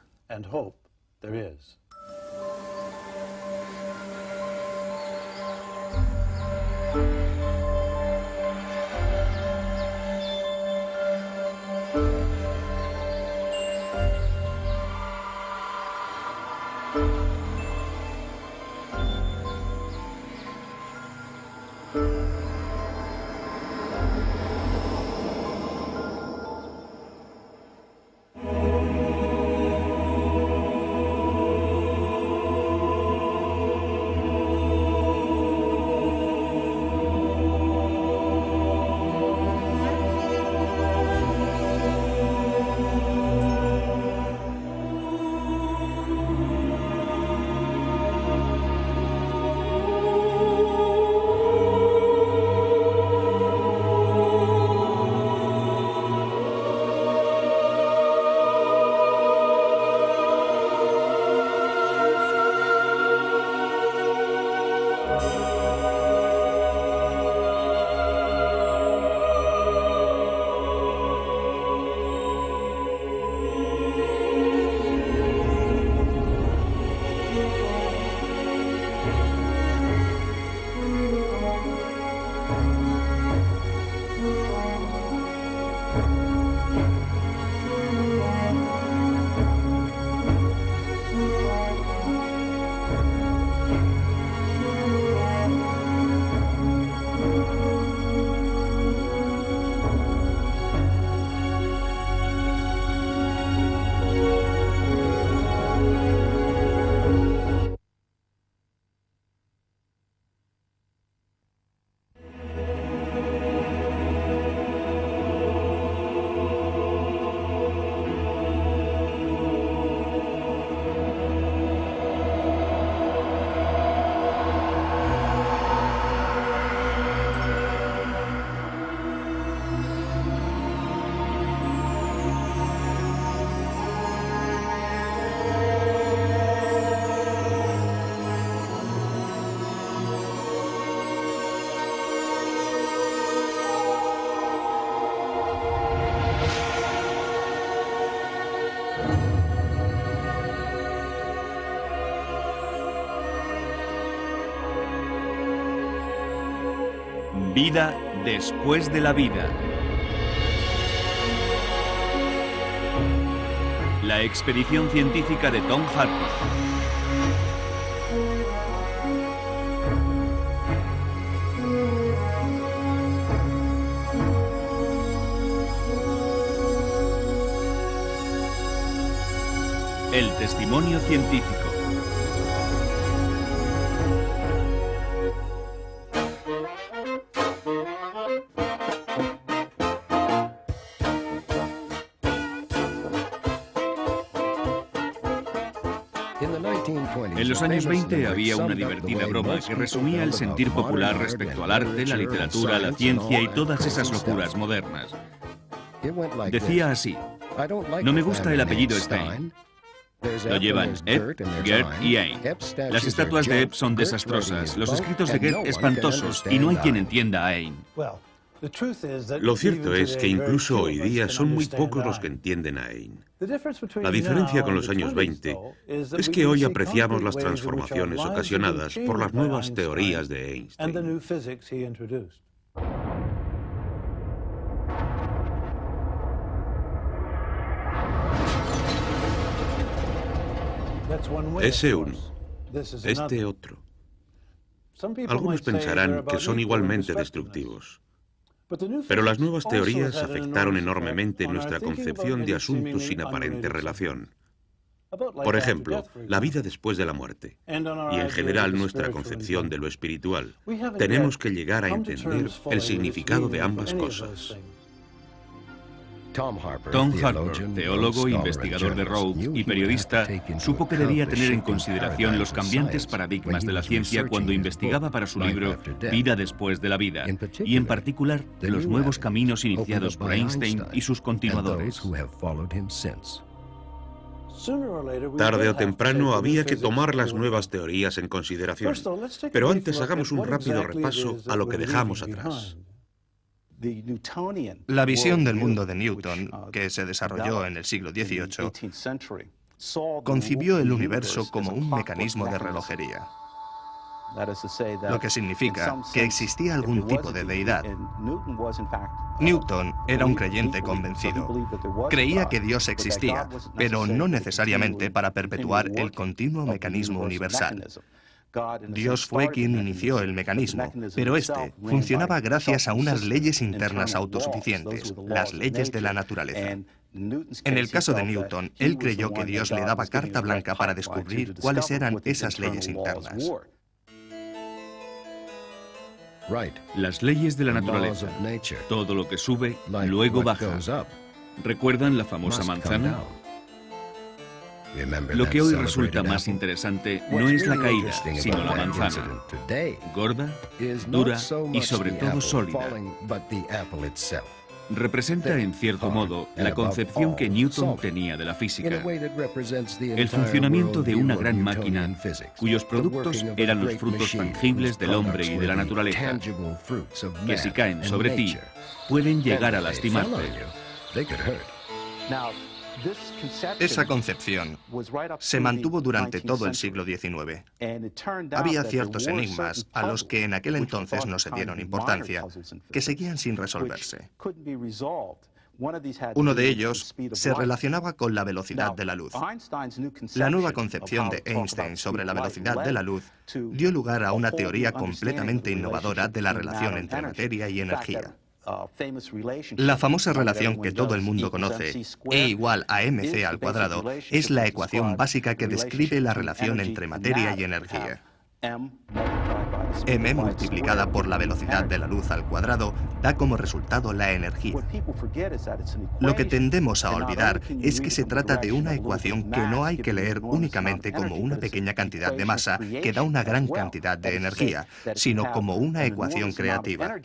Vida después de la vida. La expedición científica de Tom Harper. El testimonio científico. En los años 20 había una divertida broma que resumía el sentir popular respecto al arte, la literatura, la ciencia y todas esas locuras modernas. Decía así: no me gusta el apellido Stein. Lo llevan Epp, Gert y Ein. Las estatuas de Epp son desastrosas, los escritos de Gert espantosos y no hay quien entienda a Ein. Lo cierto es que incluso hoy día son muy pocos los que entienden a Ein. La diferencia con los años 20 es que hoy apreciamos las transformaciones ocasionadas por las nuevas teorías de Einstein. Ese uno, este otro. Algunos pensarán que son igualmente destructivos. Pero las nuevas teorías afectaron enormemente nuestra concepción de asuntos sin aparente relación. Por ejemplo, la vida después de la muerte, y en general nuestra concepción de lo espiritual. Tenemos que llegar a entender el significado de ambas cosas. Tom Harper, teólogo, investigador de Rhodes y periodista, supo que debía tener en consideración los cambiantes paradigmas de la ciencia cuando investigaba para su libro Vida después de la vida, y en particular los nuevos caminos iniciados por Einstein y sus continuadores. Tarde o temprano había que tomar las nuevas teorías en consideración, pero antes hagamos un rápido repaso a lo que dejamos atrás. La visión del mundo de Newton, que se desarrolló en el siglo XVIII, concibió el universo como un mecanismo de relojería, lo que significa que existía algún tipo de deidad. Newton era un creyente convencido. Creía que Dios existía, pero no necesariamente para perpetuar el continuo mecanismo universal. Dios fue quien inició el mecanismo, pero este funcionaba gracias a unas leyes internas autosuficientes, las leyes de la naturaleza. En el caso de Newton, él creyó que Dios le daba carta blanca para descubrir cuáles eran esas leyes internas. Las leyes de la naturaleza. Todo lo que sube, luego baja. ¿Recuerdan la famosa manzana? Lo que hoy resulta más interesante no es la caída, sino la manzana. Gorda, dura y sobre todo sólida. Representa en cierto modo la concepción que Newton tenía de la física. El funcionamiento de una gran máquina cuyos productos eran los frutos tangibles del hombre y de la naturaleza, que si caen sobre ti pueden llegar a lastimarte. Esa concepción se mantuvo durante todo el siglo XIX. Había ciertos enigmas a los que en aquel entonces no se dieron importancia, que seguían sin resolverse. Uno de ellos se relacionaba con la velocidad de la luz. La nueva concepción de Einstein sobre la velocidad de la luz dio lugar a una teoría completamente innovadora de la relación entre materia y energía. La famosa relación que todo el mundo conoce, E igual a mc al cuadrado, es la ecuación básica que describe la relación entre materia y energía. M multiplicada por la velocidad de la luz al cuadrado da como resultado la energía. Lo que tendemos a olvidar es que se trata de una ecuación que no hay que leer únicamente como una pequeña cantidad de masa que da una gran cantidad de energía, sino como una ecuación creativa.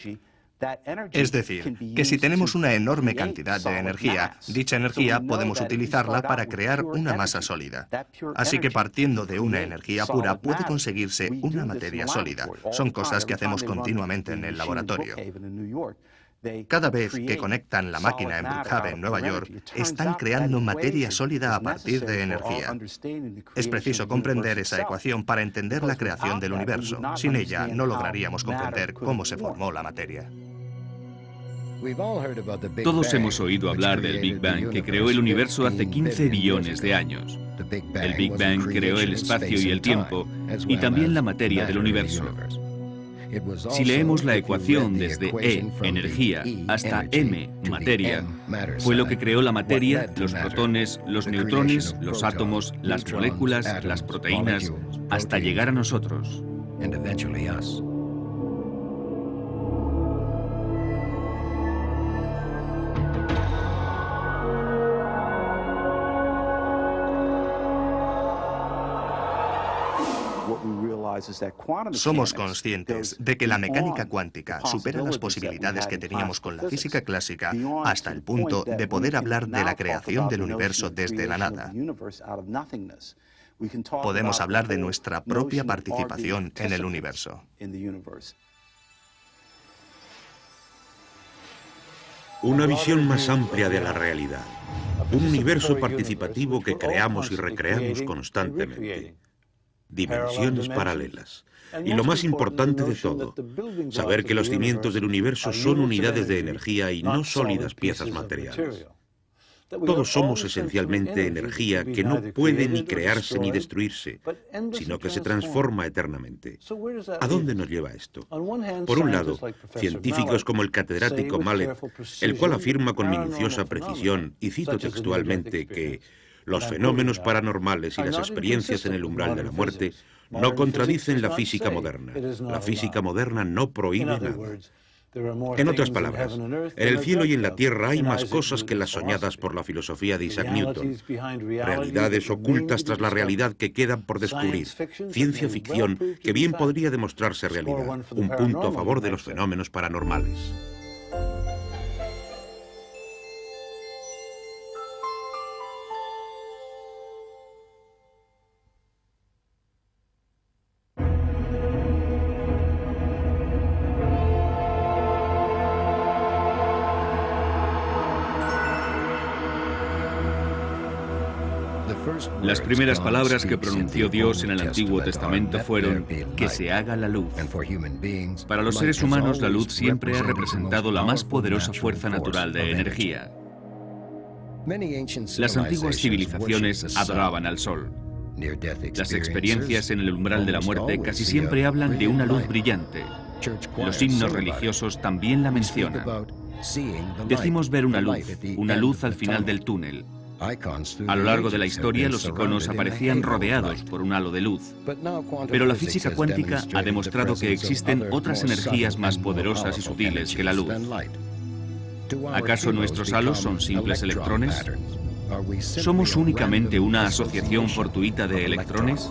Es decir, que si tenemos una enorme cantidad de energía, dicha energía podemos utilizarla para crear una masa sólida. Así que partiendo de una energía pura puede conseguirse una materia sólida. Son cosas que hacemos continuamente en el laboratorio. Cada vez que conectan la máquina en Brookhaven, Nueva York, están creando materia sólida a partir de energía. Es preciso comprender esa ecuación para entender la creación del universo. Sin ella, no lograríamos comprender cómo se formó la materia. Todos hemos oído hablar del Big Bang, que creó el universo hace 15 billones de años. El Big Bang creó el espacio y el tiempo, y también la materia del universo. Si leemos la ecuación desde E, energía, hasta M, materia, fue lo que creó la materia, los protones, los neutrones, los átomos, las moléculas, las proteínas, hasta llegar a nosotros. Somos conscientes de que la mecánica cuántica supera las posibilidades que teníamos con la física clásica hasta el punto de poder hablar de la creación del universo desde la nada. Podemos hablar de nuestra propia participación en el universo. Una visión más amplia de la realidad. Un universo participativo que creamos y recreamos constantemente. Dimensiones paralelas. Y lo más importante de todo, saber que los cimientos del universo son unidades de energía y no sólidas piezas materiales. Todos somos esencialmente energía que no puede ni crearse ni destruirse, sino que se transforma eternamente. ¿A dónde nos lleva esto? Por un lado, científicos como el catedrático Mallet, el cual afirma con minuciosa precisión, y cito textualmente, que los fenómenos paranormales y las experiencias en el umbral de la muerte no contradicen la física moderna. La física moderna no prohíbe nada. En otras palabras, en el cielo y en la tierra hay más cosas que las soñadas por la filosofía de Isaac Newton. Realidades ocultas tras la realidad que quedan por descubrir. Ciencia ficción que bien podría demostrarse realidad. Un punto a favor de los fenómenos paranormales. Las primeras palabras que pronunció Dios en el Antiguo Testamento fueron que se haga la luz. Para los seres humanos, la luz siempre ha representado la más poderosa fuerza natural de energía. Las antiguas civilizaciones adoraban al sol. Las experiencias en el umbral de la muerte casi siempre hablan de una luz brillante. Los himnos religiosos también la mencionan. Decimos ver una luz al final del túnel. A lo largo de la historia, los iconos aparecían rodeados por un halo de luz. Pero la física cuántica ha demostrado que existen otras energías más poderosas y sutiles que la luz. ¿Acaso nuestros halos son simples electrones? ¿Somos únicamente una asociación fortuita de electrones?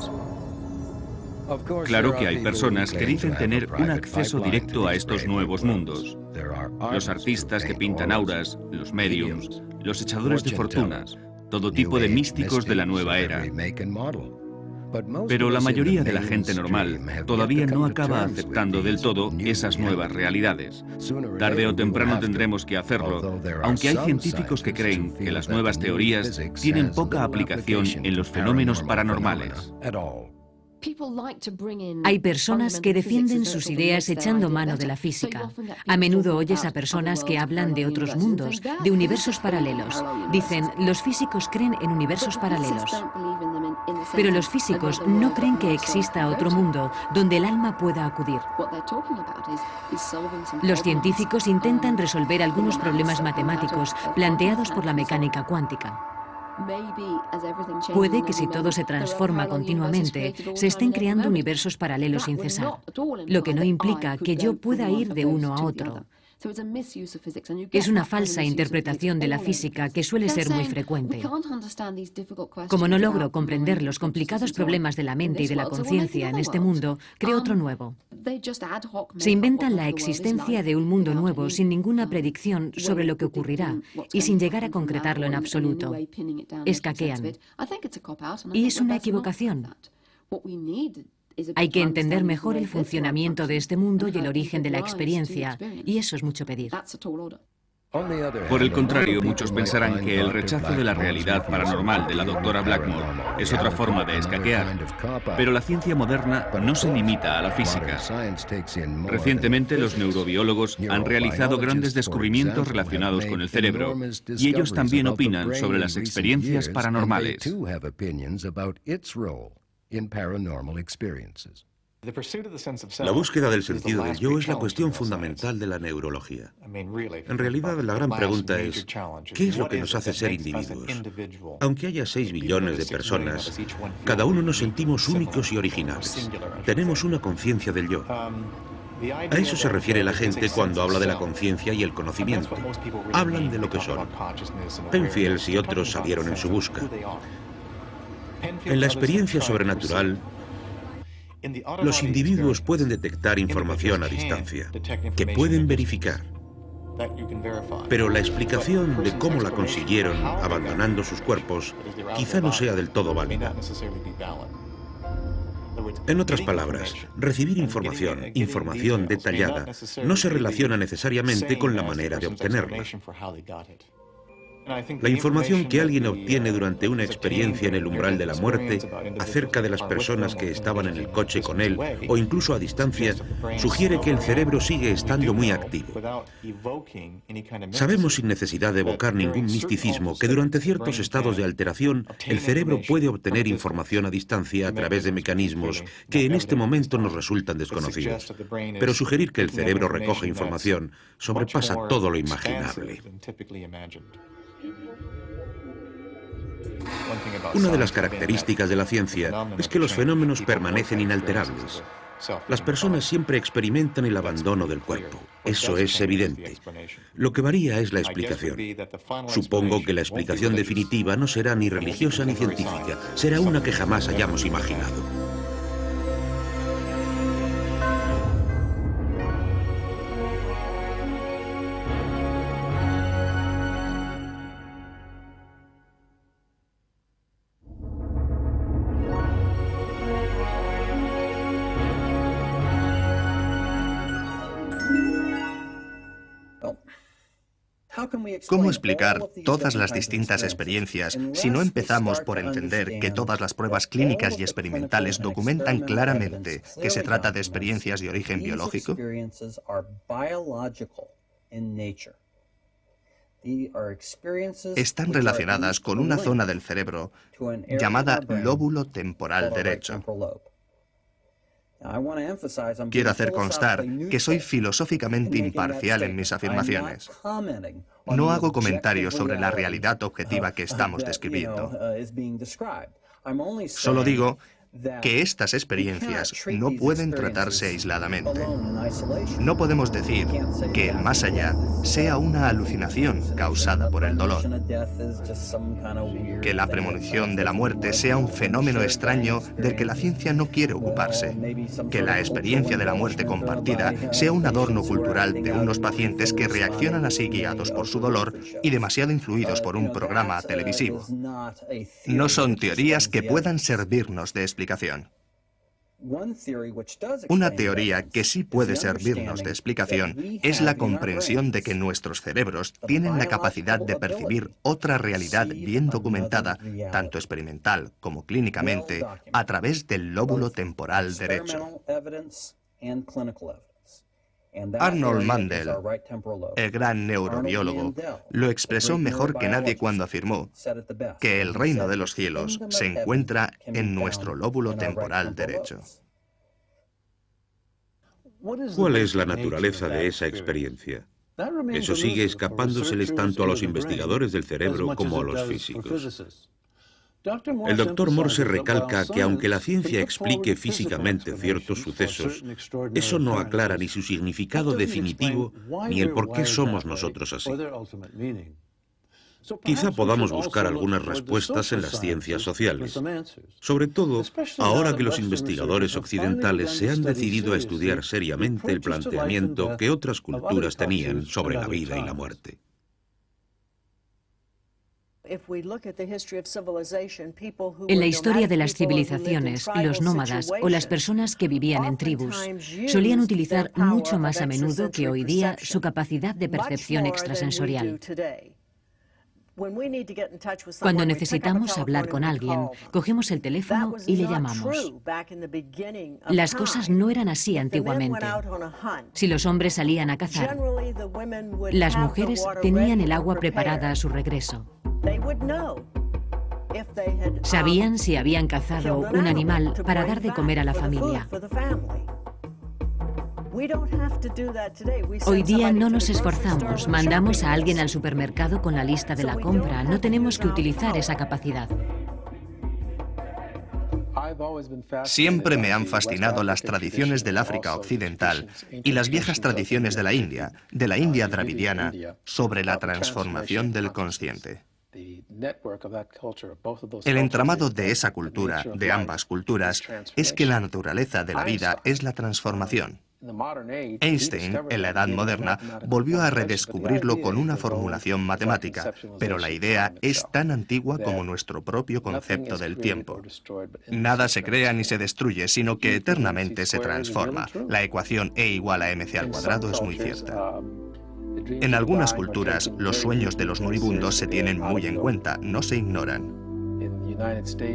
Claro que hay personas que dicen tener un acceso directo a estos nuevos mundos. Los artistas que pintan auras, los mediums, los echadores de fortunas, todo tipo de místicos de la nueva era. Pero la mayoría de la gente normal todavía no acaba aceptando del todo esas nuevas realidades. Tarde o temprano tendremos que hacerlo, aunque hay científicos que creen que las nuevas teorías tienen poca aplicación en los fenómenos paranormales. Hay personas que defienden sus ideas echando mano de la física. A menudo oyes a personas que hablan de otros mundos, de universos paralelos. Dicen, los físicos creen en universos paralelos. Pero los físicos no creen que exista otro mundo donde el alma pueda acudir. Los científicos intentan resolver algunos problemas matemáticos planteados por la mecánica cuántica. Puede que si todo se transforma continuamente, se estén creando universos paralelos sin cesar, lo que no implica que yo pueda ir de uno a otro. Es una falsa interpretación de la física que suele ser muy frecuente. Como no logro comprender los complicados problemas de la mente y de la conciencia en este mundo, creo otro nuevo. Se inventan la existencia de un mundo nuevo sin ninguna predicción sobre lo que ocurrirá y sin llegar a concretarlo en absoluto. Escaquean. Y es una equivocación. Hay que entender mejor el funcionamiento de este mundo y el origen de la experiencia, y eso es mucho pedir. Por el contrario, muchos pensarán que el rechazo de la realidad paranormal de la doctora Blackmore es otra forma de escaquear. Pero la ciencia moderna no se limita a la física. Recientemente, los neurobiólogos han realizado grandes descubrimientos relacionados con el cerebro, y ellos también opinan sobre las experiencias paranormales. La búsqueda del sentido del yo es la cuestión fundamental de la neurología. En realidad, la gran pregunta es, ¿qué es lo que nos hace ser individuos? Aunque haya 6 billones de personas, cada uno nos sentimos únicos y originales. Tenemos una conciencia del yo. A eso se refiere la gente cuando habla de la conciencia y el conocimiento. Hablan de lo que son. Penfield y otros salieron en su busca. En la experiencia sobrenatural, los individuos pueden detectar información a distancia, que pueden verificar. Pero la explicación de cómo la consiguieron abandonando sus cuerpos quizá no sea del todo válida. En otras palabras, recibir información detallada, no se relaciona necesariamente con la manera de obtenerla. La información que alguien obtiene durante una experiencia en el umbral de la muerte, acerca de las personas que estaban en el coche con él, o incluso a distancia, sugiere que el cerebro sigue estando muy activo. Sabemos sin necesidad de evocar ningún misticismo que durante ciertos estados de alteración, el cerebro puede obtener información a distancia a través de mecanismos que en este momento nos resultan desconocidos. Pero sugerir que el cerebro recoja información sobrepasa todo lo imaginable. Una de las características de la ciencia es que los fenómenos permanecen inalterables. Las personas siempre experimentan el abandono del cuerpo. Eso es evidente. Lo que varía es la explicación. Supongo que la explicación definitiva no será ni religiosa ni científica. Será una que jamás hayamos imaginado. ¿Cómo explicar todas las distintas experiencias si no empezamos por entender que todas las pruebas clínicas y experimentales documentan claramente que se trata de experiencias de origen biológico? Están relacionadas con una zona del cerebro llamada lóbulo temporal derecho. Quiero hacer constar que soy filosóficamente imparcial en mis afirmaciones. No hago comentarios sobre la realidad objetiva que estamos describiendo. Solo digo que estas experiencias no pueden tratarse aisladamente. No podemos decir que el más allá sea una alucinación causada por el dolor, que la premonición de la muerte sea un fenómeno extraño del que la ciencia no quiere ocuparse, que la experiencia de la muerte compartida sea un adorno cultural de unos pacientes que reaccionan así guiados por su dolor y demasiado influidos por un programa televisivo. No son teorías que puedan servirnos de explicación. Una teoría que sí puede servirnos de explicación es la comprensión de que nuestros cerebros tienen la capacidad de percibir otra realidad bien documentada, tanto experimental como clínicamente, a través del lóbulo temporal derecho. Arnold Mandel, el gran neurobiólogo, lo expresó mejor que nadie cuando afirmó que el reino de los cielos se encuentra en nuestro lóbulo temporal derecho. ¿Cuál es la naturaleza de esa experiencia? Eso sigue escapándoseles tanto a los investigadores del cerebro como a los físicos. El Dr. Morse recalca que aunque la ciencia explique físicamente ciertos sucesos, eso no aclara ni su significado definitivo ni el por qué somos nosotros así. Quizá podamos buscar algunas respuestas en las ciencias sociales, sobre todo ahora que los investigadores occidentales se han decidido a estudiar seriamente el planteamiento que otras culturas tenían sobre la vida y la muerte. En la historia de las civilizaciones, los nómadas o las personas que vivían en tribus solían utilizar mucho más a menudo que hoy día su capacidad de percepción extrasensorial. Cuando necesitamos hablar con alguien, cogemos el teléfono y le llamamos. Las cosas no eran así antiguamente. Si los hombres salían a cazar, las mujeres tenían el agua preparada a su regreso. Sabían si habían cazado un animal para dar de comer a la familia. Hoy día no nos esforzamos, mandamos a alguien al supermercado con la lista de la compra, no tenemos que utilizar esa capacidad. Siempre me han fascinado las tradiciones del África Occidental y las viejas tradiciones de la India dravidiana, sobre la transformación del consciente. El entramado de esa cultura, de ambas culturas, es que la naturaleza de la vida es la transformación. Einstein, en la Edad Moderna, volvió a redescubrirlo con una formulación matemática, pero la idea es tan antigua como nuestro propio concepto del tiempo. Nada se crea ni se destruye, sino que eternamente se transforma. La ecuación E igual a mc al cuadrado es muy cierta. En algunas culturas, los sueños de los moribundos se tienen muy en cuenta, no se ignoran.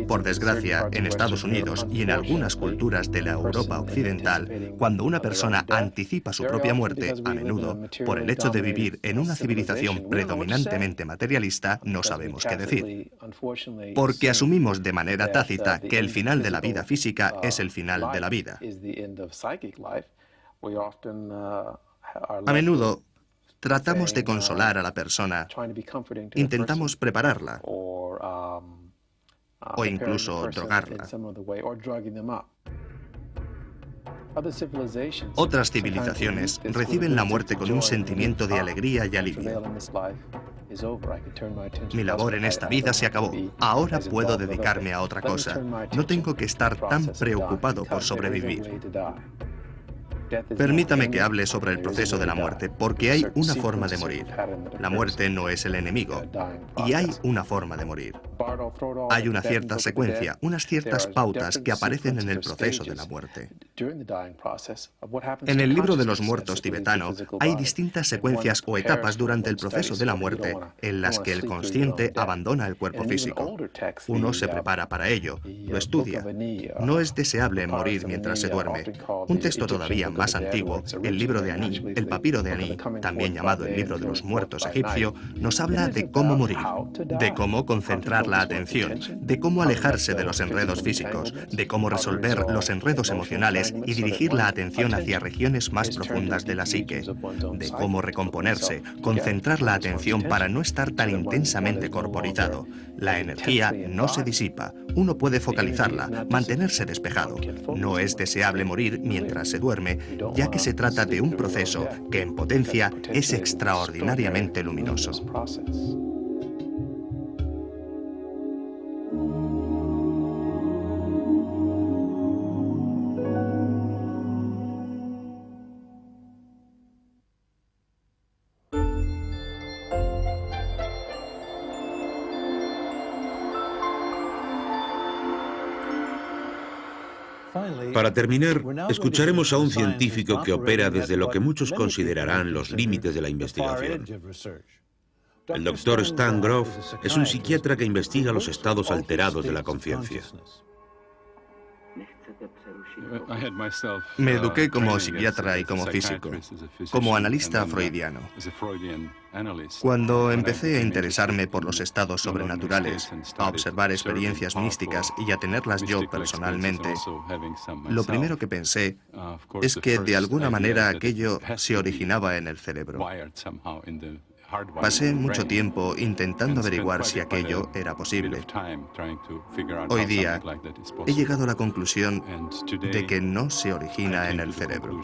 Por desgracia, en Estados Unidos y en algunas culturas de la Europa occidental, cuando una persona anticipa su propia muerte, a menudo, por el hecho de vivir en una civilización predominantemente materialista, no sabemos qué decir. Porque asumimos de manera tácita que el final de la vida física es el final de la vida. A menudo, tratamos de consolar a la persona, intentamos prepararla, o incluso drogarla. Otras civilizaciones reciben la muerte con un sentimiento de alegría y alivio. Mi labor en esta vida se acabó. Ahora puedo dedicarme a otra cosa. No tengo que estar tan preocupado por sobrevivir. Permítame que hable sobre el proceso de la muerte, porque hay una forma de morir. La muerte no es el enemigo, y hay una forma de morir. Hay una cierta secuencia, unas ciertas pautas que aparecen en el proceso de la muerte. En el libro de los muertos tibetano hay distintas secuencias o etapas durante el proceso de la muerte en las que el consciente abandona el cuerpo físico. Uno se prepara para ello, lo estudia. No es deseable morir mientras se duerme. Un texto todavía más antiguo, el libro de Aní, el papiro de Aní, también llamado el libro de los muertos egipcio, nos habla de cómo morir, de cómo concentrar la atención, de cómo alejarse de los enredos físicos, de cómo resolver los enredos emocionales y dirigir la atención hacia regiones más profundas de la psique, de cómo recomponerse, concentrar la atención para no estar tan intensamente corporizado. La energía no se disipa, uno puede focalizarla, mantenerse despejado. No es deseable morir mientras se duerme, ya que se trata de un proceso que en potencia es extraordinariamente luminoso. Para terminar, escucharemos a un científico que opera desde lo que muchos considerarán los límites de la investigación. El Dr. Stan Grof es un psiquiatra que investiga los estados alterados de la conciencia. Me eduqué como psiquiatra y como físico, como analista freudiano. Cuando empecé a interesarme por los estados sobrenaturales, a observar experiencias místicas y a tenerlas yo personalmente, lo primero que pensé es que de alguna manera aquello se originaba en el cerebro. Pasé mucho tiempo intentando averiguar si aquello era posible. Hoy día he llegado a la conclusión de que no se origina en el cerebro.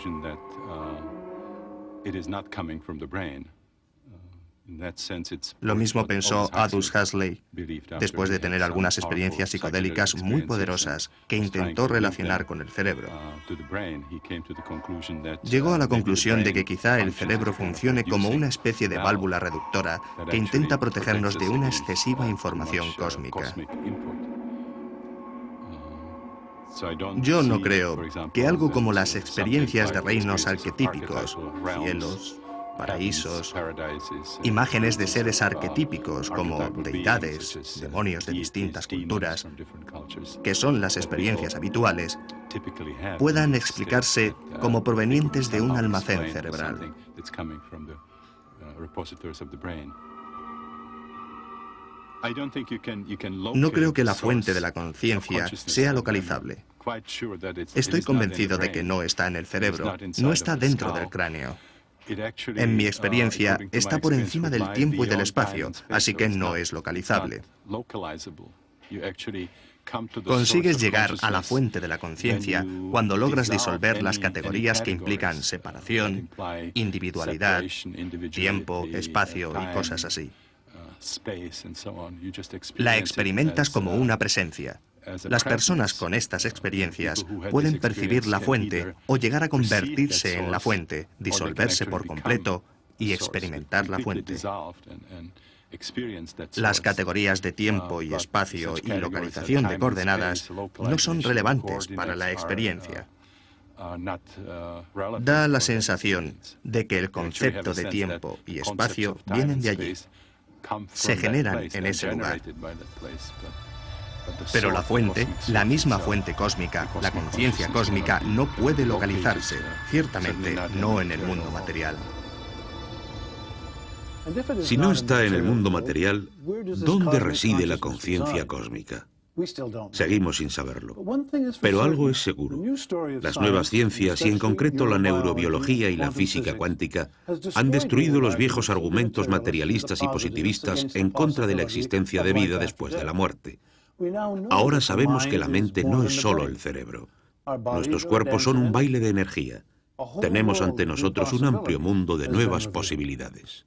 Lo mismo pensó Aldous Huxley, después de tener algunas experiencias psicodélicas muy poderosas que intentó relacionar con el cerebro. Llegó a la conclusión de que quizá el cerebro funcione como una especie de válvula reductora que intenta protegernos de una excesiva información cósmica. Yo no creo que algo como las experiencias de reinos arquetípicos, cielos, paraísos, imágenes de seres arquetípicos como deidades, demonios de distintas culturas, que son las experiencias habituales, puedan explicarse como provenientes de un almacén cerebral. No creo que la fuente de la conciencia sea localizable. Estoy convencido de que no está en el cerebro, no está dentro del cráneo. En mi experiencia, está por encima del tiempo y del espacio, así que no es localizable. Consigues llegar a la fuente de la conciencia cuando logras disolver las categorías que implican separación, individualidad, tiempo, espacio y cosas así. La experimentas como una presencia. Las personas con estas experiencias pueden percibir la fuente o llegar a convertirse en la fuente, disolverse por completo y experimentar la fuente. Las categorías de tiempo y espacio y localización de coordenadas no son relevantes para la experiencia. Da la sensación de que el concepto de tiempo y espacio vienen de allí, se generan en ese lugar. Pero la fuente, la misma fuente cósmica, la conciencia cósmica, no puede localizarse, ciertamente no en el mundo material. Si no está en el mundo material, ¿dónde reside la conciencia cósmica? Seguimos sin saberlo. Pero algo es seguro. Las nuevas ciencias, y en concreto la neurobiología y la física cuántica, han destruido los viejos argumentos materialistas y positivistas en contra de la existencia de vida después de la muerte. Ahora sabemos que la mente no es solo el cerebro. Nuestros cuerpos son un baile de energía. Tenemos ante nosotros un amplio mundo de nuevas posibilidades.